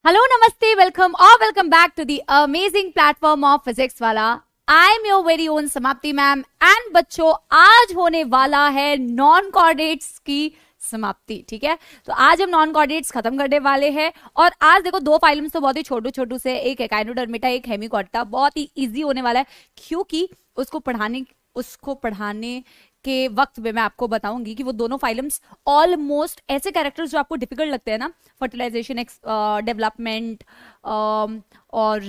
Hello नमस्ते welcome और welcome back to the amazing platform of Physics Wallah. I am your very own Samapti ma'am and बच्चों आज होने वाला है नॉन कोऑर्डिनेट्स की समाप्ति। ठीक है, तो आज हम नॉन कोऑर्डिनेट्स खत्म करने वाले हैं और आज देखो दो फाइलम्स तो बहुत ही छोटू छोटू से, एक एकाइनोडर्मिटा एक हेमिकोर्टा, बहुत ही इजी होने वाला है क्योंकि उसको पढ़ाने के वक्त में मैं आपको बताऊंगी कि वो दोनों फाइलम्स ऑलमोस्ट ऐसे कैरेक्टर्स जो आपको डिफिकल्ट लगते हैं ना, फर्टिलाइजेशन, डेवलपमेंट और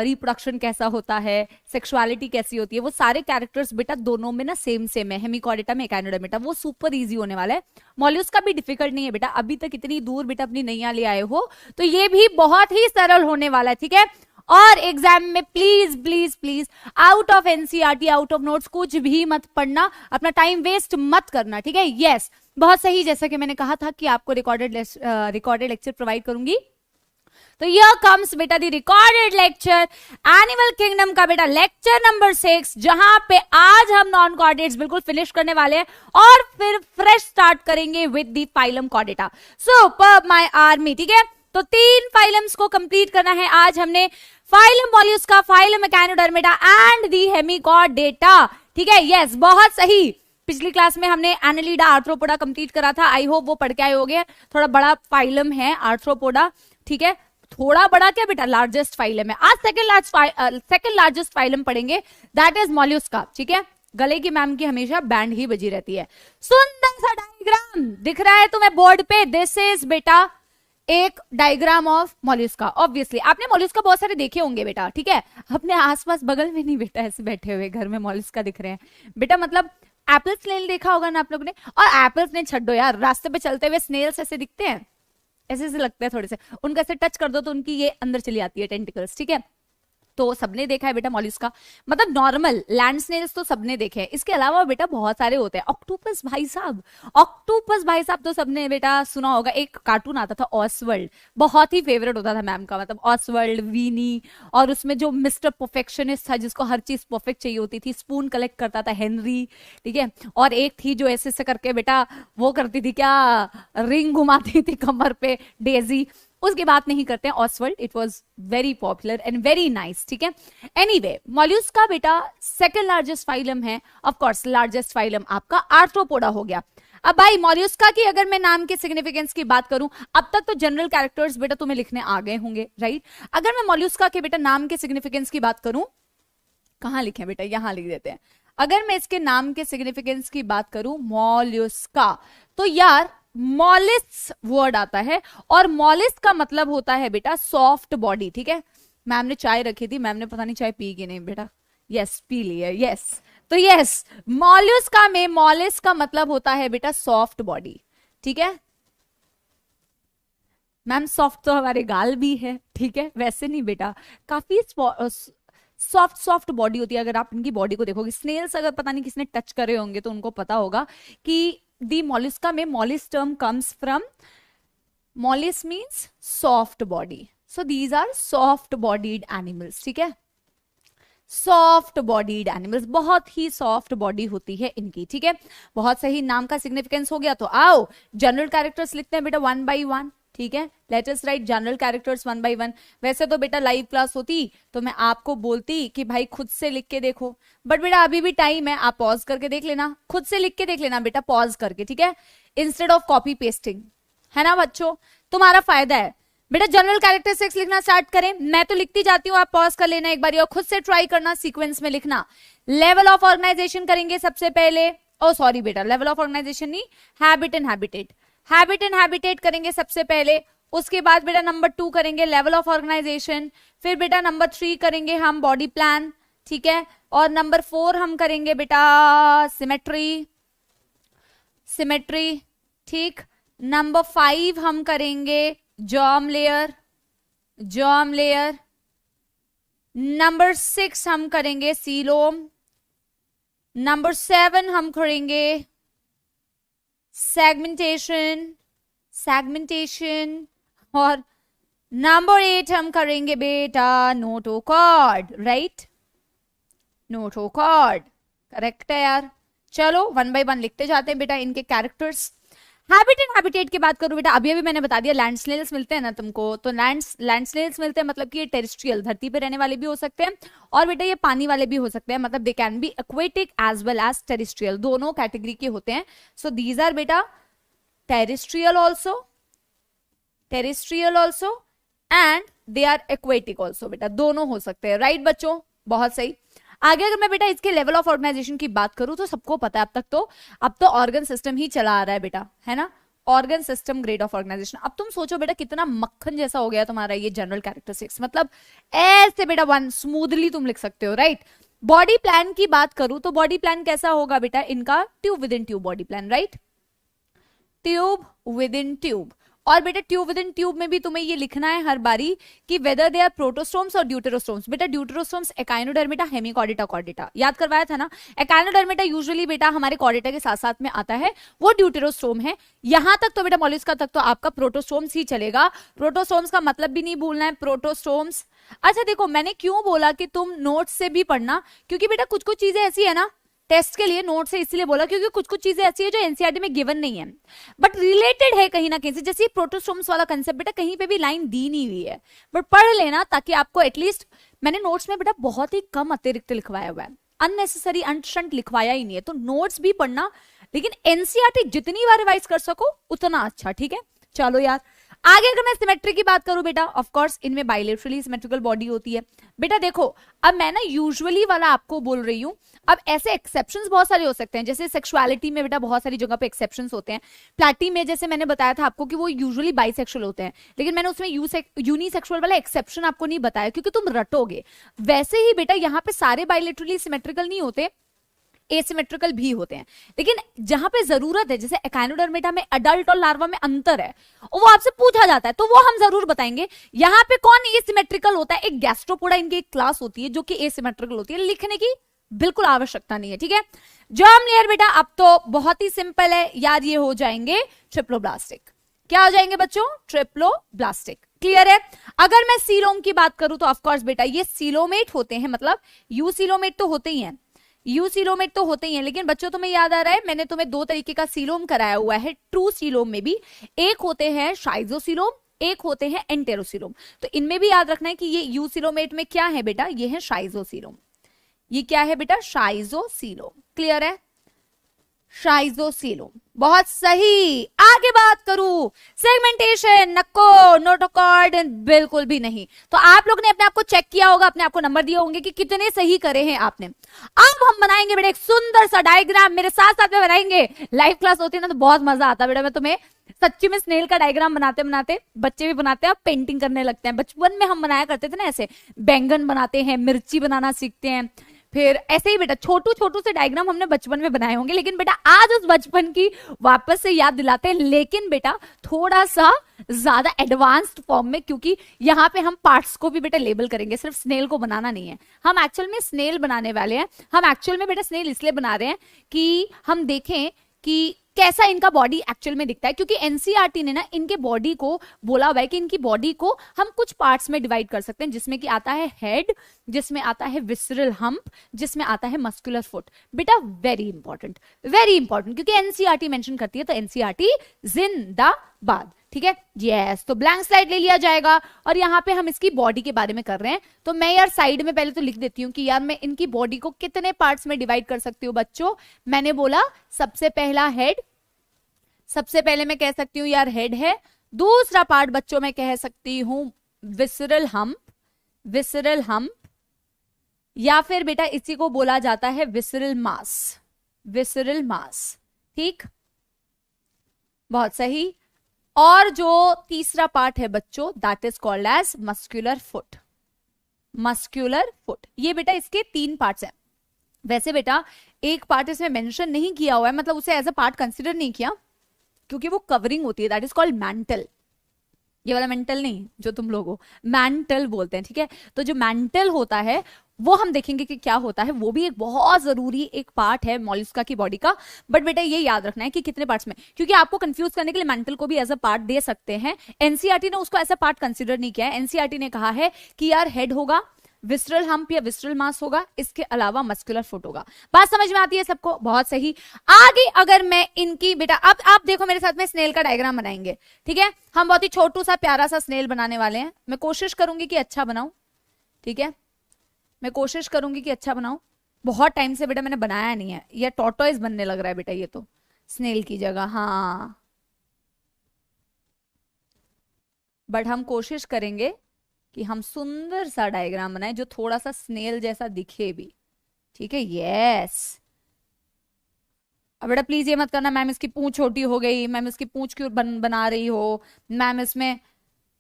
रिप्रोडक्शन कैसा होता है, सेक्सुअलिटी कैसी होती है, वो सारे कैरेक्टर्स बेटा दोनों में ना सेम है। हेमिकोर्टा में एकाइनोडर्मिटा वो सुपर इजी होने वाला है। मॉल्यूस्का भी डिफिकल्ट नहीं है बेटा, अभी तक इतनी दूर बेटा अपनी नैया ले आए हो तो ये भी बहुत ही सरल होने वाला है। ठीक है, और एग्जाम में please please please out of NCERT out of notes कुछ भी मत पढ़ना, अपना टाइम वेस्ट मत करना। ठीक है, यस बहुत सही, जैसा कि मैंने कहा था कि आपको रिकॉर्डेड लेक्चर प्रोवाइड करूंगी। तो यह कम्स बेटा दी रिकॉर्डेड लेक्चर एनिमल किंगडम का बेटा लेक्चर नंबर 6, जहां पे आज हम नॉन कोऑर्डिनेट्स बिल्कुल फिनिश करने वाले हैं और फिर फ्रेश स्टार्ट करेंगे विद दी फाइलम कोऑर्डिनेटा। Superb my army. ठीक है, तो 3 फाइलम्स को कंप्लीट करना है आज हमने, फाइलम मॉल्यूस्का, फाइलम एकाइनोडर्मिटा एंड दी हेमिकोर्डेटा। ठीक है, यस बहुत सही। पिछली क्लास में हमने एनालिडा आर्थ्रोपोडा कंप्लीट करा था, आई होप वो पढ़ के आए होंगे। थोड़ा बड़ा फाइलम है आर्थ्रोपोडा। ठीक है, थोड़ा बड़ा क्या बेटा, लार्जेस्ट फाइलम है। आज सेकंड लार्जेस्ट फाइलम पढ़ेंगे, दैट इज मॉल्यूस्का। ठीक है, गले की मैम की हमेशा बैंड ही बजी रहती है। सुंदर सा डायग्राम दिख रहा है तुम्हें बोर्ड पे, दिस इज बेटा एक डायग्राम ऑफ मॉल्यूस्का। ऑब्वियसली आपने मॉल्यूस्का बहुत सारे देखे होंगे बेटा। ठीक है, अपने आसपास बगल में नहीं बेटा, ऐसे बैठे हुए घर में मॉल्यूस्का दिख रहे हैं बेटा, मतलब एप्पल स्नेल देखा होगा ना आप लोगों ने। और एप्पल स्नेल छड्डो यार, रास्ते पे चलते हुए स्नेल्स ऐसे दिखते हैं, ऐसे ऐसे लगते हैं थोड़े से, उनका ऐसे टच कर दो तो उनकी ये अंदर चली आती है टेंटिकल्स। ठीक है, तो सबने देखा है बेटा मॉल्यूस्का, मतलब नॉर्मल लैंड स्नेल्स तो सबने देखे हैं, इसके अलावा बेटा बहुत सारे होते हैं। ऑक्टोपस भाई साहब तो सबने बेटा सुना होगा, एक कार्टून आता था ऑसवर्ल्ड, बहुत ही फेवरेट होता था मैम का, मतलब ऑसवर्ल्ड, वीनी, और उसमें जो मिस्टर परफेक्शनिस्ट था जिसको हर चीज परफेक्ट चाहिए होती थी, स्पून कलेक्ट करता था हेनरी। ठीक है, और एक थी जो ऐसे ऐसे करके बेटा वो करती थी क्या, रिंग घुमाती थी कमर पे, डेजी। उसकी बात नहीं करते हैं, Oswald, it was very popular and very nice. ठीक है, एनीवे मॉल्यूस्का बेटा सेकंड लार्जेस्ट फाइलम है, ऑफ कोर्स लार्जेस्ट फाइलम आपका आर्थ्रोपोडा हो गया। अब भाई मॉल्यूस्का की अगर मैं नाम के सिग्निफिकेंस की बात करूं, अब तक तो जनरल कैरेक्टर्स बेटा तुम्हें लिखने आ गए होंगे, राइट। अगर मैं मॉल्यूस्का के बेटा नाम के सिग्निफिकेंस की बात करूं, कहां लिखे बेटा, यहां लिख देते हैं। अगर मैं इसके नाम के सिग्निफिकेंस की बात करूं मॉल्यूस्का, तो यार मॉलिस्क वर्ड आता है और मॉलिस्क का मतलब होता है बेटा सॉफ्ट बॉडी। ठीक है, मैम ने चाय रखी थी, मैम ने पता नहीं चाय पी कि नहीं बेटा, यस पी ली है, यस। तो यस मॉल्यूस्का में मॉलिस्क का मतलब होता है बेटा सॉफ्ट बॉडी। ठीक है मैम, सॉफ्ट तो हमारे गाल भी है, ठीक है, वैसे नहीं बेटा, काफी सॉफ्ट बॉडी होती है। अगर आप इनकी बॉडी को देखोगे, स्नेल्स अगर पता नहीं किसने टच करे होंगे तो उनको पता होगा कि दी मॉलिस्का में mollis term comes from, mollis means soft body, so these are soft bodied animals. ठीक है, सॉफ्ट बॉडीड एनिमल्स, बहुत ही सॉफ्ट बॉडी होती है इनकी। ठीक है, बहुत सही, नाम का सिग्निफिकेंस हो गया। तो आओ जनरल कैरेक्टर्स लिखते हैं बेटा 1 by 1। ठीक है, let us right general characters 1 by 1। वैसे तो बेटा लाइव क्लास होती तो मैं आपको बोलती कि भाई खुद से लिख के देखो, बट बेटा अभी भी टाइम है, आप पॉज करके देख लेना, खुद से लिख के देख लेना बेटा पॉज करके। ठीक है, इंस्टेड ऑफ कॉपी पेस्टिंग, है ना बच्चों, तुम्हारा फायदा है बेटा। जनरल कैरेक्टर 6 लिखना स्टार्ट करें, मैं तो लिखती जाती हूँ, आप पॉज कर लेना एक बार और खुद से ट्राई करना सीक्वेंस में लिखना। लेवल ऑफ ऑर्गेनाइजेशन करेंगे सबसे पहले, ओ सॉरी बेटा लेवल ऑफ ऑर्गेनाइजेशन नहीं, हैबिट एंड हैबिटेट करेंगे सबसे पहले। उसके बाद बेटा नंबर 2 करेंगे लेवल ऑफ ऑर्गेनाइजेशन, फिर बेटा नंबर 3 करेंगे हम बॉडी प्लान। ठीक है, और नंबर 4 हम करेंगे बेटा सिमेट्री। ठीक, नंबर 5 हम करेंगे जॉम लेयर। नंबर 6 हम करेंगे सीलोम। नंबर 7 हम करेंगे सेगमेंटेशन और नंबर 8 हम करेंगे बेटा नोटोकॉर्ड, राइट, नोटोकॉर्ड करेक्ट है यार। चलो 1 by 1 लिखते जाते हैं बेटा इनके कैरेक्टर्स। हैबिट एंड हैबिटेट की बात करूं बेटा, अभी अभी मैंने बता दिया लैंड स्नेल्स मिलते हैं ना तुमको, तो लैंड स्नेल्स मिलते हैं मतलब कि ये टेरेस्ट्रियल धरती पे रहने वाले भी हो सकते हैं, और बेटा ये पानी वाले भी हो सकते हैं, मतलब they can be aquatic as well as terrestrial, दोनों कैटेगरी के होते हैं. सो दीज आर बेटा terrestrial also and they are aquatic also, बेटा दोनों हो सकते हैं. राइट बच्चों, बहुत सही. आगे अगर मैं बेटा इसके लेवल ऑफ ऑर्गेनाइजेशन की बात करूं तो सबको पता है अब तो ऑर्गन सिस्टम ही चला आ रहा है बेटा, है ना. Organ system grade of organisation. अब तुम सोचो बेटा कितना मक्खन जैसा हो गया तुम्हारा ये जनरल कैरेक्टरिस्टिक्स, मतलब ऐसे बेटा वन स्मूथली तुम लिख सकते हो. राइट. बॉडी प्लान की बात करूं तो बॉडी प्लान कैसा होगा बेटा इनका, tube within tube body plan. Right, tube within tube. और बेटा ट्यूब विद इन ट्यूब में भी तुम्हें ये लिखना है हर बारी कि वेदर दे आर प्रोटोस्टोम्स और ड्यूटेरोस्टोम्स. बेटा ड्यूटेरोस्टोम्स एकाइनोडर्मिटा, हेमिकॉर्डेटा, कॉर्डेटा, याद करवाया था ना. एकाइनोडर्मिटा यूजुअली बेटा हमारे कॉर्डेटा के साथ साथ में आता है, वो ड्यूटेरोस्टोम है. यहां तक तो बेटा मॉलिस्का तक तो आपका प्रोटोस्टोम्स ही चलेगा. प्रोटोस्टोम्स का मतलब भी नहीं भूलना है, प्रोटोस्टोम्स. अच्छा देखो मैंने क्यों बोला कि तुम नोट्स से भी पढ़ना, क्योंकि बेटा कुछ कुछ चीजें ऐसी है ना टेस्ट के लिए नोट से इसलिए बोला क्योंकि कुछ कुछ चीजें ऐसी है जो एनसीईआरटी में गिवन नहीं है बट रिलेटेड है कहीं ना कहीं से. जैसे प्रोटोस्टोम्स वाला कंसेप्ट बेटा कहीं पे भी लाइन दी नहीं हुई है, बट पढ़ लेना ताकि आपको एटलीस्ट, मैंने नोट्स में बेटा बहुत ही कम अतिरिक्त लिखवाया हुआ है, अननेसेसरी अनशंट लिखवाया ही नहीं है. तो नोट्स भी पढ़ना, लेकिन एनसीईआरटी जितनी बार रिवाइज कर सको उतना अच्छा. ठीक है, चलो यार. आगे अगर मैं सिमेट्री की बात करूं बेटा, ऑफ कोर्स इनमें बाइलेटरली सिमेट्रिकल बॉडी होती है. बेटा देखो अब मैं ना यूजुअली वाला आपको बोल रही हूं, अब ऐसे एक्सेप्शंस बहुत सारे हो सकते हैं. जैसे सेक्सुअलिटी में बेटा बहुत सारी जगह पे एक्सेप्शंस होते हैं. प्लैटी में जैसे मैंने बताया था आपको कि वो यूजुअली बाइसेक्सुअल होते हैं, लेकिन मैंने उसमें यूनिसेक्सुअल वाला एक्सेप्शन आपको नहीं बताया क्योंकि तुम रटोगे. वैसे ही बेटा यहाँ पे सारे बाइलेटरली सिमेट्रिकल नहीं होते, एसिमेट्रिकल भी होते हैं. लेकिन जहां पे जरूरत है, जैसे एकाइनोडर्मिटा में अडल्ट और लार्वा में अंतर है, वो आपसे पूछा जाता है तो वो हम जरूर बताएंगे. यहाँ पे कौन एसिमेट्रिकल होता है, एक गैस्ट्रोपोडा इनकी एक क्लास होती है जो कि एसिमेट्रिकल होती है, लिखने की बिल्कुल आवश्यकता नहीं है. ठीक है, जर्म लेयर बेटा अब तो बहुत ही सिंपल है यार, ये हो जाएंगे ट्रिप्लोब्लास्टिक. क्या हो जाएंगे बच्चों, ट्रिप्लोब्लास्टिक. क्लियर है. अगर मैं सीलोम की बात करूं तो ऑफकोर्स बेटा ये सीलोमेट होते हैं, मतलब यूसीलोमेट तो होते ही हैं, यूसीलोमेट तो होते ही हैं. लेकिन बच्चों तुम्हें याद आ रहा है मैंने तुम्हें दो तरीके का सीलोम कराया हुआ है ट्रू सीलोम में भी. एक होते हैं शाइजोसीलोम, एक होते हैं एंटेरोसीलोम. तो इनमें भी याद रखना है कि ये यूसीलोमेट में क्या है बेटा, ये है शाइजोसीलोम. ये क्या है बेटा, शाइजोसीलोम. क्लियर है, शाइजोसीलोम. बहुत सही. आगे बात करूं सेगमेंटेशन, नको नोटोकॉर्ड, बिल्कुल भी नहीं. तो आप लोग ने अपने आप को चेक किया होगा, अपने आप को नंबर दिए होंगे कि कितने सही करे हैं आपने. अब हम बनाएंगे बेटा एक सुंदर सा डायग्राम, मेरे साथ साथ में बनाएंगे. लाइव क्लास होती है ना तो बहुत मजा आता है बेटा, मैं तुम्हें सच्ची में स्नेल का डायग्राम बनाते बनाते, बच्चे भी बनाते हैं, पेंटिंग करने लगते हैं. बचपन में हम बनाया करते थे ना ऐसे, बैंगन बनाते हैं, मिर्ची बनाना सीखते हैं, फिर ऐसे ही बेटा छोटू छोटू से डायग्राम हमने बचपन में बनाए होंगे. लेकिन बेटा आज उस बचपन की वापस से याद दिलाते हैं, लेकिन बेटा थोड़ा सा ज्यादा एडवांस्ड फॉर्म में, क्योंकि यहाँ पे हम पार्ट्स को भी बेटा लेबल करेंगे, सिर्फ स्नेल को बनाना नहीं है. हम एक्चुअल में स्नेल बनाने वाले हैं. हम एक्चुअल में बेटा स्नेल इसलिए बना रहे हैं कि हम देखें कि कैसा इनका बॉडी एक्चुअल में दिखता है, क्योंकि एनसीईआरटी ने ना इनके बॉडी को बोला हुआ है कि इनकी बॉडी को हम कुछ पार्ट्स में डिवाइड कर सकते हैं, जिसमें कि आता है हेड, जिसमें आता है विसरल हम्प, जिसमें आता है मस्कुलर फुट. बेटा वेरी इंपॉर्टेंट, क्योंकि एनसीईआरटी मेंशन करती है तो एनसीईआरटी जिंदाबाद. ठीक है, यस. तो ब्लैंक स्लाइड ले लिया जाएगा और यहाँ पे हम इसकी बॉडी के बारे में कर रहे हैं. तो मैं यार साइड में पहले तो लिख देती हूँ कि यार मैं इनकी बॉडी को कितने पार्ट्स में डिवाइड कर सकती हूँ बच्चों. मैंने बोला सबसे पहला हेड, सबसे पहले मैं कह सकती हूँ यार हेड है. दूसरा पार्ट बच्चों मैं कह सकती हूँ विसरल हम्प, या फिर बेटा इसी को बोला जाता है विसरल मास. ठीक, बहुत सही. और जो तीसरा पार्ट है बच्चों that is called as muscular foot. ये बेटा इसके 3 पार्ट्स हैं. वैसे बेटा एक पार्ट इसमें मेंशन नहीं किया हुआ है, मतलब उसे एज अ पार्ट कंसीडर नहीं किया क्योंकि वो कवरिंग होती है, दैट इज कॉल्ड मैंटल. ये वाला मेंटल नहीं जो तुम लोग हो, मैंटल बोलते हैं. ठीक है, तो जो मैंटल होता है वो हम देखेंगे कि क्या होता है, वो भी एक बहुत जरूरी एक पार्ट है मॉलिस्का की बॉडी का. बट बेटा ये याद रखना है कि कितने पार्ट्स में, क्योंकि आपको कंफ्यूज करने के लिए मेंटल को भी एज अ पार्ट दे सकते हैं. एनसीईआरटी ने उसको एज अ पार्ट कंसीडर नहीं किया है. एनसीईआरटी ने कहा है कि यार हेड होगा, विसरल हम्प या विसरल मास होगा, इसके अलावा मस्कुलर फुट होगा। बात समझ में आती है सबको? बहुत सही। आगे अगर मैं इनकी बेटा, अब आप देखो मेरे साथ में स्नेल का डायग्राम बनाएंगे, ठीक है। हम बहुत ही छोटू सा प्यारा सा स्नेल बनाने वाले हैं। मैं कोशिश करूंगी कि अच्छा बनाऊं, ठीक है, मैं कोशिश करूंगी कि अच्छा बनाऊं। बहुत टाइम से बेटा मैंने बनाया नहीं है, ये टॉर्टोइज बनने लग रहा है बेटा, ये तो स्नेल की जगह। हाँ, बट हम कोशिश करेंगे कि हम सुंदर सा डायग्राम बनाए जो थोड़ा सा स्नेल जैसा दिखे भी, ठीक है। यस। अब बेटा प्लीज ये मत करना मैम इसकी पूंछ छोटी हो गई, मैम इसकी पूंछ क्यों बना रही हो, मैम इसमें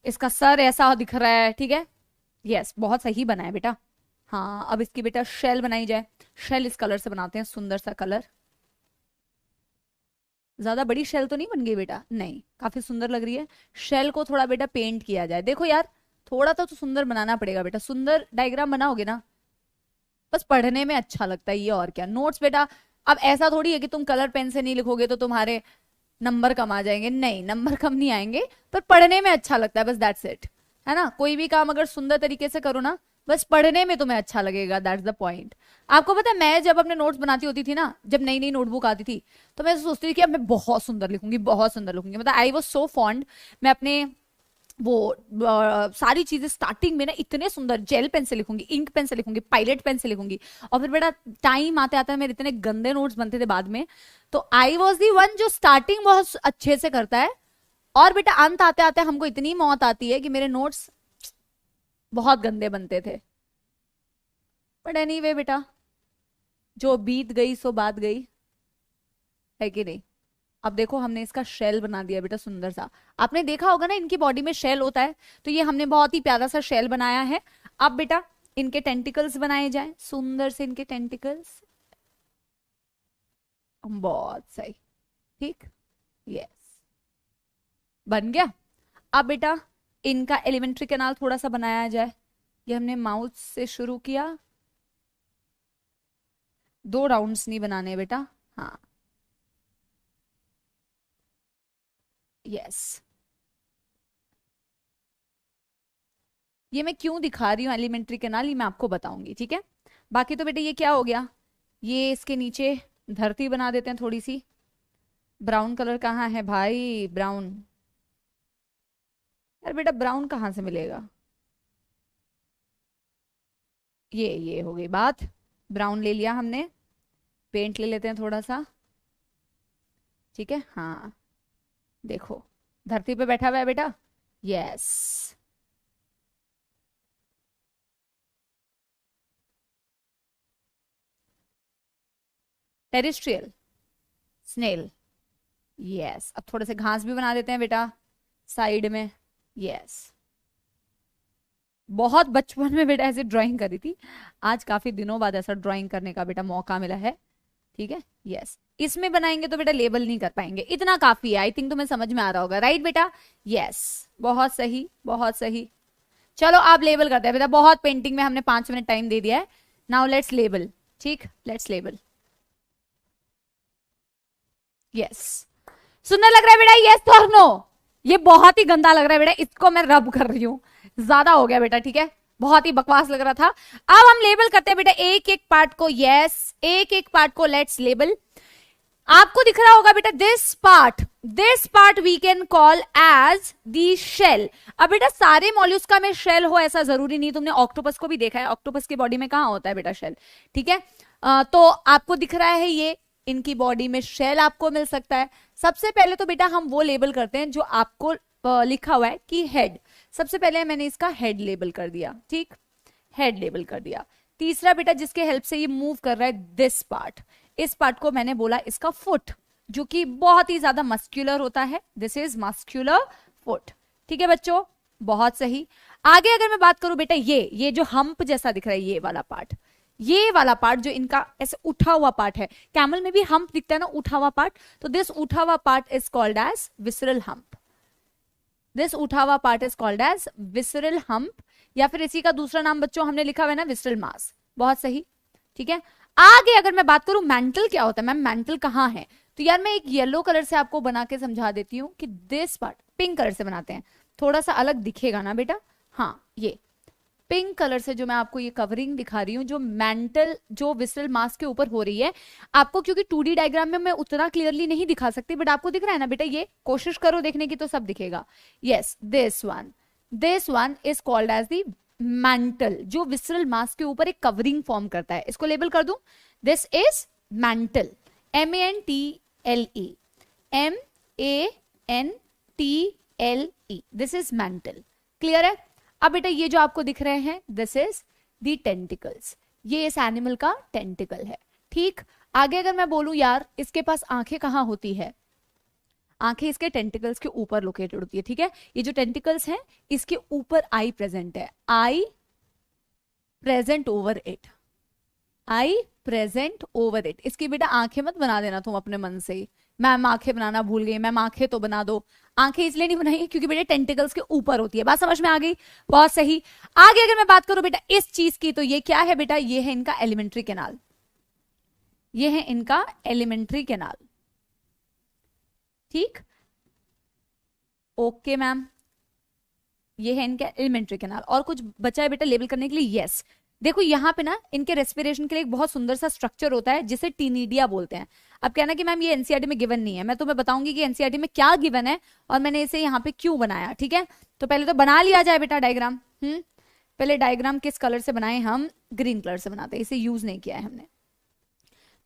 इसका सर ऐसा दिख रहा है, ठीक है। यस, बहुत सही बना है बेटा। हाँ, अब इसकी बेटा शेल बनाई जाए। शेल इस कलर से बनाते हैं, सुंदर सा कलर। ज्यादा बड़ी शेल तो नहीं बन गई बेटा? नहीं, काफी सुंदर लग रही है। शेल को थोड़ा बेटा पेंट किया जाए। देखो यार, थोड़ा तो सुंदर बनाना पड़ेगा बेटा। सुंदर डायग्राम बनाओगे ना, बस पढ़ने में अच्छा लगता है ये, और क्या। नोट्स बेटा अब ऐसा थोड़ी है कि तुम कलर पेन से नहीं लिखोगे तो तुम्हारे नंबर कम आ जाएंगे। नहीं, नंबर कम नहीं आएंगे, पर पढ़ने में अच्छा लगता है, बस दैट्स इट, है ना। कोई भी काम अगर सुंदर तरीके से करो ना, बस पढ़ने में तुम्हें अच्छा लगेगा, दैट्स द पॉइंट। आपको पता है, मैं जब अपने नोट्स बनाती होती थी ना, जब नई नई नोटबुक आती थी, तो मैं सोचती थी कि अब मैं बहुत सुंदर लिखूंगी, बहुत सुंदर लिखूंगी। मतलब आई वॉज सो फॉन्ड। मैं अपने वो सारी चीजें स्टार्टिंग में ना इतने सुंदर जेल पेन से लिखूंगी, इंक पेन से लिखूंगी, पायलट पेन से लिखूंगी, और फिर बेटा टाइम आते आते मेरे इतने गंदे नोट्स बनते थे बाद में। तो आई वॉज दी वन जो स्टार्टिंग बहुत अच्छे से करता है, और बेटा अंत आते आते हमको इतनी मौत आती है कि मेरे नोट्स बहुत गंदे बनते थे। बट एनीवे बेटा, जो बीत गई सो बात गई, है कि नहीं। अब देखो हमने इसका शेल बना दिया बेटा, सुंदर सा। आपने देखा होगा ना इनकी बॉडी में शेल होता है, तो ये हमने बहुत ही प्यारा सा शेल बनाया है। अब बेटा इनके टेंटिकल्स बनाए जाएं, सुंदर से इनके टेंटिकल्स। बहुत सही, ठीक, यस, बन गया। अब बेटा इनका एलिमेंट्री कैनाल थोड़ा सा बनाया जाए। ये हमने माउथ से शुरू किया, 2 राउंड्स नहीं बनाने बेटा। हाँ, यस। ये मैं क्यों दिखा रही हूँ एलिमेंट्री कैनाल, ये मैं आपको बताऊंगी, ठीक है। बाकी तो बेटा ये क्या हो गया, ये इसके नीचे धरती बना देते हैं थोड़ी सी। ब्राउन कलर कहाँ है भाई, ब्राउन। यार बेटा ब्राउन कहाँ से मिलेगा, ये हो गई बात। ब्राउन ले लिया हमने, पेंट ले लेते हैं थोड़ा सा, ठीक है। हाँ, देखो धरती पे बैठा हुआ है बेटा, यस। Terrestrial snail, yes. अब थोड़े से घास भी बना देते हैं बेटा साइड में, यस। बहुत बचपन में बेटा ऐसे ड्राइंग करी थी, आज काफी दिनों बाद ऐसा ड्राइंग करने का बेटा मौका मिला है, ठीक है, यस। इसमें बनाएंगे तो बेटा लेबल नहीं कर पाएंगे, इतना काफी है। आई थिंक तुम्हें समझ में आ रहा होगा, राइट बेटा, यस। बहुत सही, बहुत सही। चलो आप लेबल करते हैं बेटा, बहुत पेंटिंग में हमने 5 मिनट टाइम दे दिया है। नाउ लेट्स लेबल, ठीक, लेट्स लेबल, यस। सुंदर लग रहा है बेटा, यस और नो? ये बहुत ही गंदा लग रहा है बेटा, इसको मैं रब कर रही हूँ, ज्यादा हो गया बेटा, ठीक है, बहुत ही बकवास लग रहा था। अब हम लेबल करते हैं बेटा एक एक पार्ट को, यस, एक एक पार्ट को लेट्स लेबल। आपको दिख रहा होगा बेटा this part we can call as the shell. अब बेटा सारे मॉल्यूस्का में शेल हो ऐसा जरूरी नहीं, तुमने ऑक्टोपस को भी देखा है, ऑक्टोपस की बॉडी में कहां होता है बेटा शेल, ठीक है। तो आपको दिख रहा है ये, इनकी बॉडी में शेल आपको मिल सकता है। सबसे पहले तो बेटा हम वो लेबल करते हैं जो आपको लिखा हुआ है कि हेड। सबसे पहले मैंने इसका हेड लेबल कर दिया, ठीक, हेड लेबल कर दिया। तीसरा बेटा जिसके हेल्प से ये मूव कर रहा है दिस पार्ट, इस पार्ट को मैंने बोला इसका फुट, जो कि बहुत ही ज्यादा मस्क्यूलर होता है, दिस इज मस्क्यूलर फुट, ठीक है बच्चों, बहुत सही। आगे अगर मैं बात करूं बेटा ये जो हम्प जैसा दिख रहा है, ये वाला पार्ट, ये वाला पार्ट जो इनका ऐसे उठा हुआ पार्ट है, कैमल में भी हम्प दिखता है ना, उठा हुआ पार्ट, तो दिस उठा हुआ part is called as visceral hump. This उठा हुआ part is called as visceral hump, या फिर इसी का दूसरा नाम बच्चों हमने लिखा हुआ है ना विसरल मास, बहुत सही, ठीक है। आगे अगर मैं बात करूं मैंटल क्या होता है, मैम मैंटल कहां है, तो यार मैं एक येलो कलर से आपको बना के समझा देती हूँ कि दिस पार्ट, पिंक कलर से बनाते हैं, थोड़ा सा अलग दिखेगा ना बेटा, हाँ ये पिंक कलर से जो मैं आपको ये कवरिंग दिखा रही हूँ, जो मेंटल जो विसरल मास के ऊपर हो रही है, आपको क्योंकि 2D डायग्राम में मैं उतना क्लियरली नहीं दिखा सकती, बट आपको दिख रहा है ना बेटा, ये कोशिश करो देखने की तो सब दिखेगा। Yes, this one is called as the mantle, जो विसरल मास के ऊपर एक कवरिंग फॉर्म करता है। इसको लेबल कर दूं, this is mental, MENTLE, MENTLE, this is mental. Clear है? अब बेटा ये जो आपको दिख रहे हैं, दिस इज दी टेंटिकल्स, ये इस एनिमल का टेंटिकल है। ठीक, आगे अगर मैं बोलूं यार इसके पास आंखें कहाँ होती है, आंखें इसके टेंटिकल्स के ऊपर लोकेटेड होती है। ठीक है, ये जो टेंटिकल्स हैं इसके ऊपर आई प्रेजेंट है, eye present over it, eye present over it. इसकी बेटा आंखें मत बना देना तुम अपने मन से ही, मैम आंखें बनाना भूल गई, मैम आंखें तो बना दो। आंखें इसलिए नहीं बनाई क्योंकि बेटा टेंटिकल्स के ऊपर होती है। बात समझ में आ गई? बहुत सही। आगे अगर मैं बात करूं बेटा इस चीज की, तो ये क्या है बेटा, ये है इनका एलिमेंट्री कैनाल, ये है इनका एलिमेंट्री कैनाल। ठीक, ओके मैम, ये है इनका एलिमेंट्री कैनाल। और कुछ बचा है बेटा लेबल करने के लिए? यस, देखो यहाँ पे ना इनके रेस्पिरेशन के लिए एक बहुत सुंदर सा स्ट्रक्चर होता है जिसे टीनिडिया बोलते हैं। अब कहना कि मैम ये एनसीईआरटी में गिवन नहीं है, मैं तुम्हें बताऊंगी कि एनसीईआरटी में क्या गिवन है और मैंने इसे यहाँ पे क्यों बनाया। ठीक है, तो पहले तो बना लिया जाए बेटा डायग्राम। पहले डायग्राम किस कलर से बनाए? हम ग्रीन कलर से बनाते हैं, इसे यूज नहीं किया है हमने।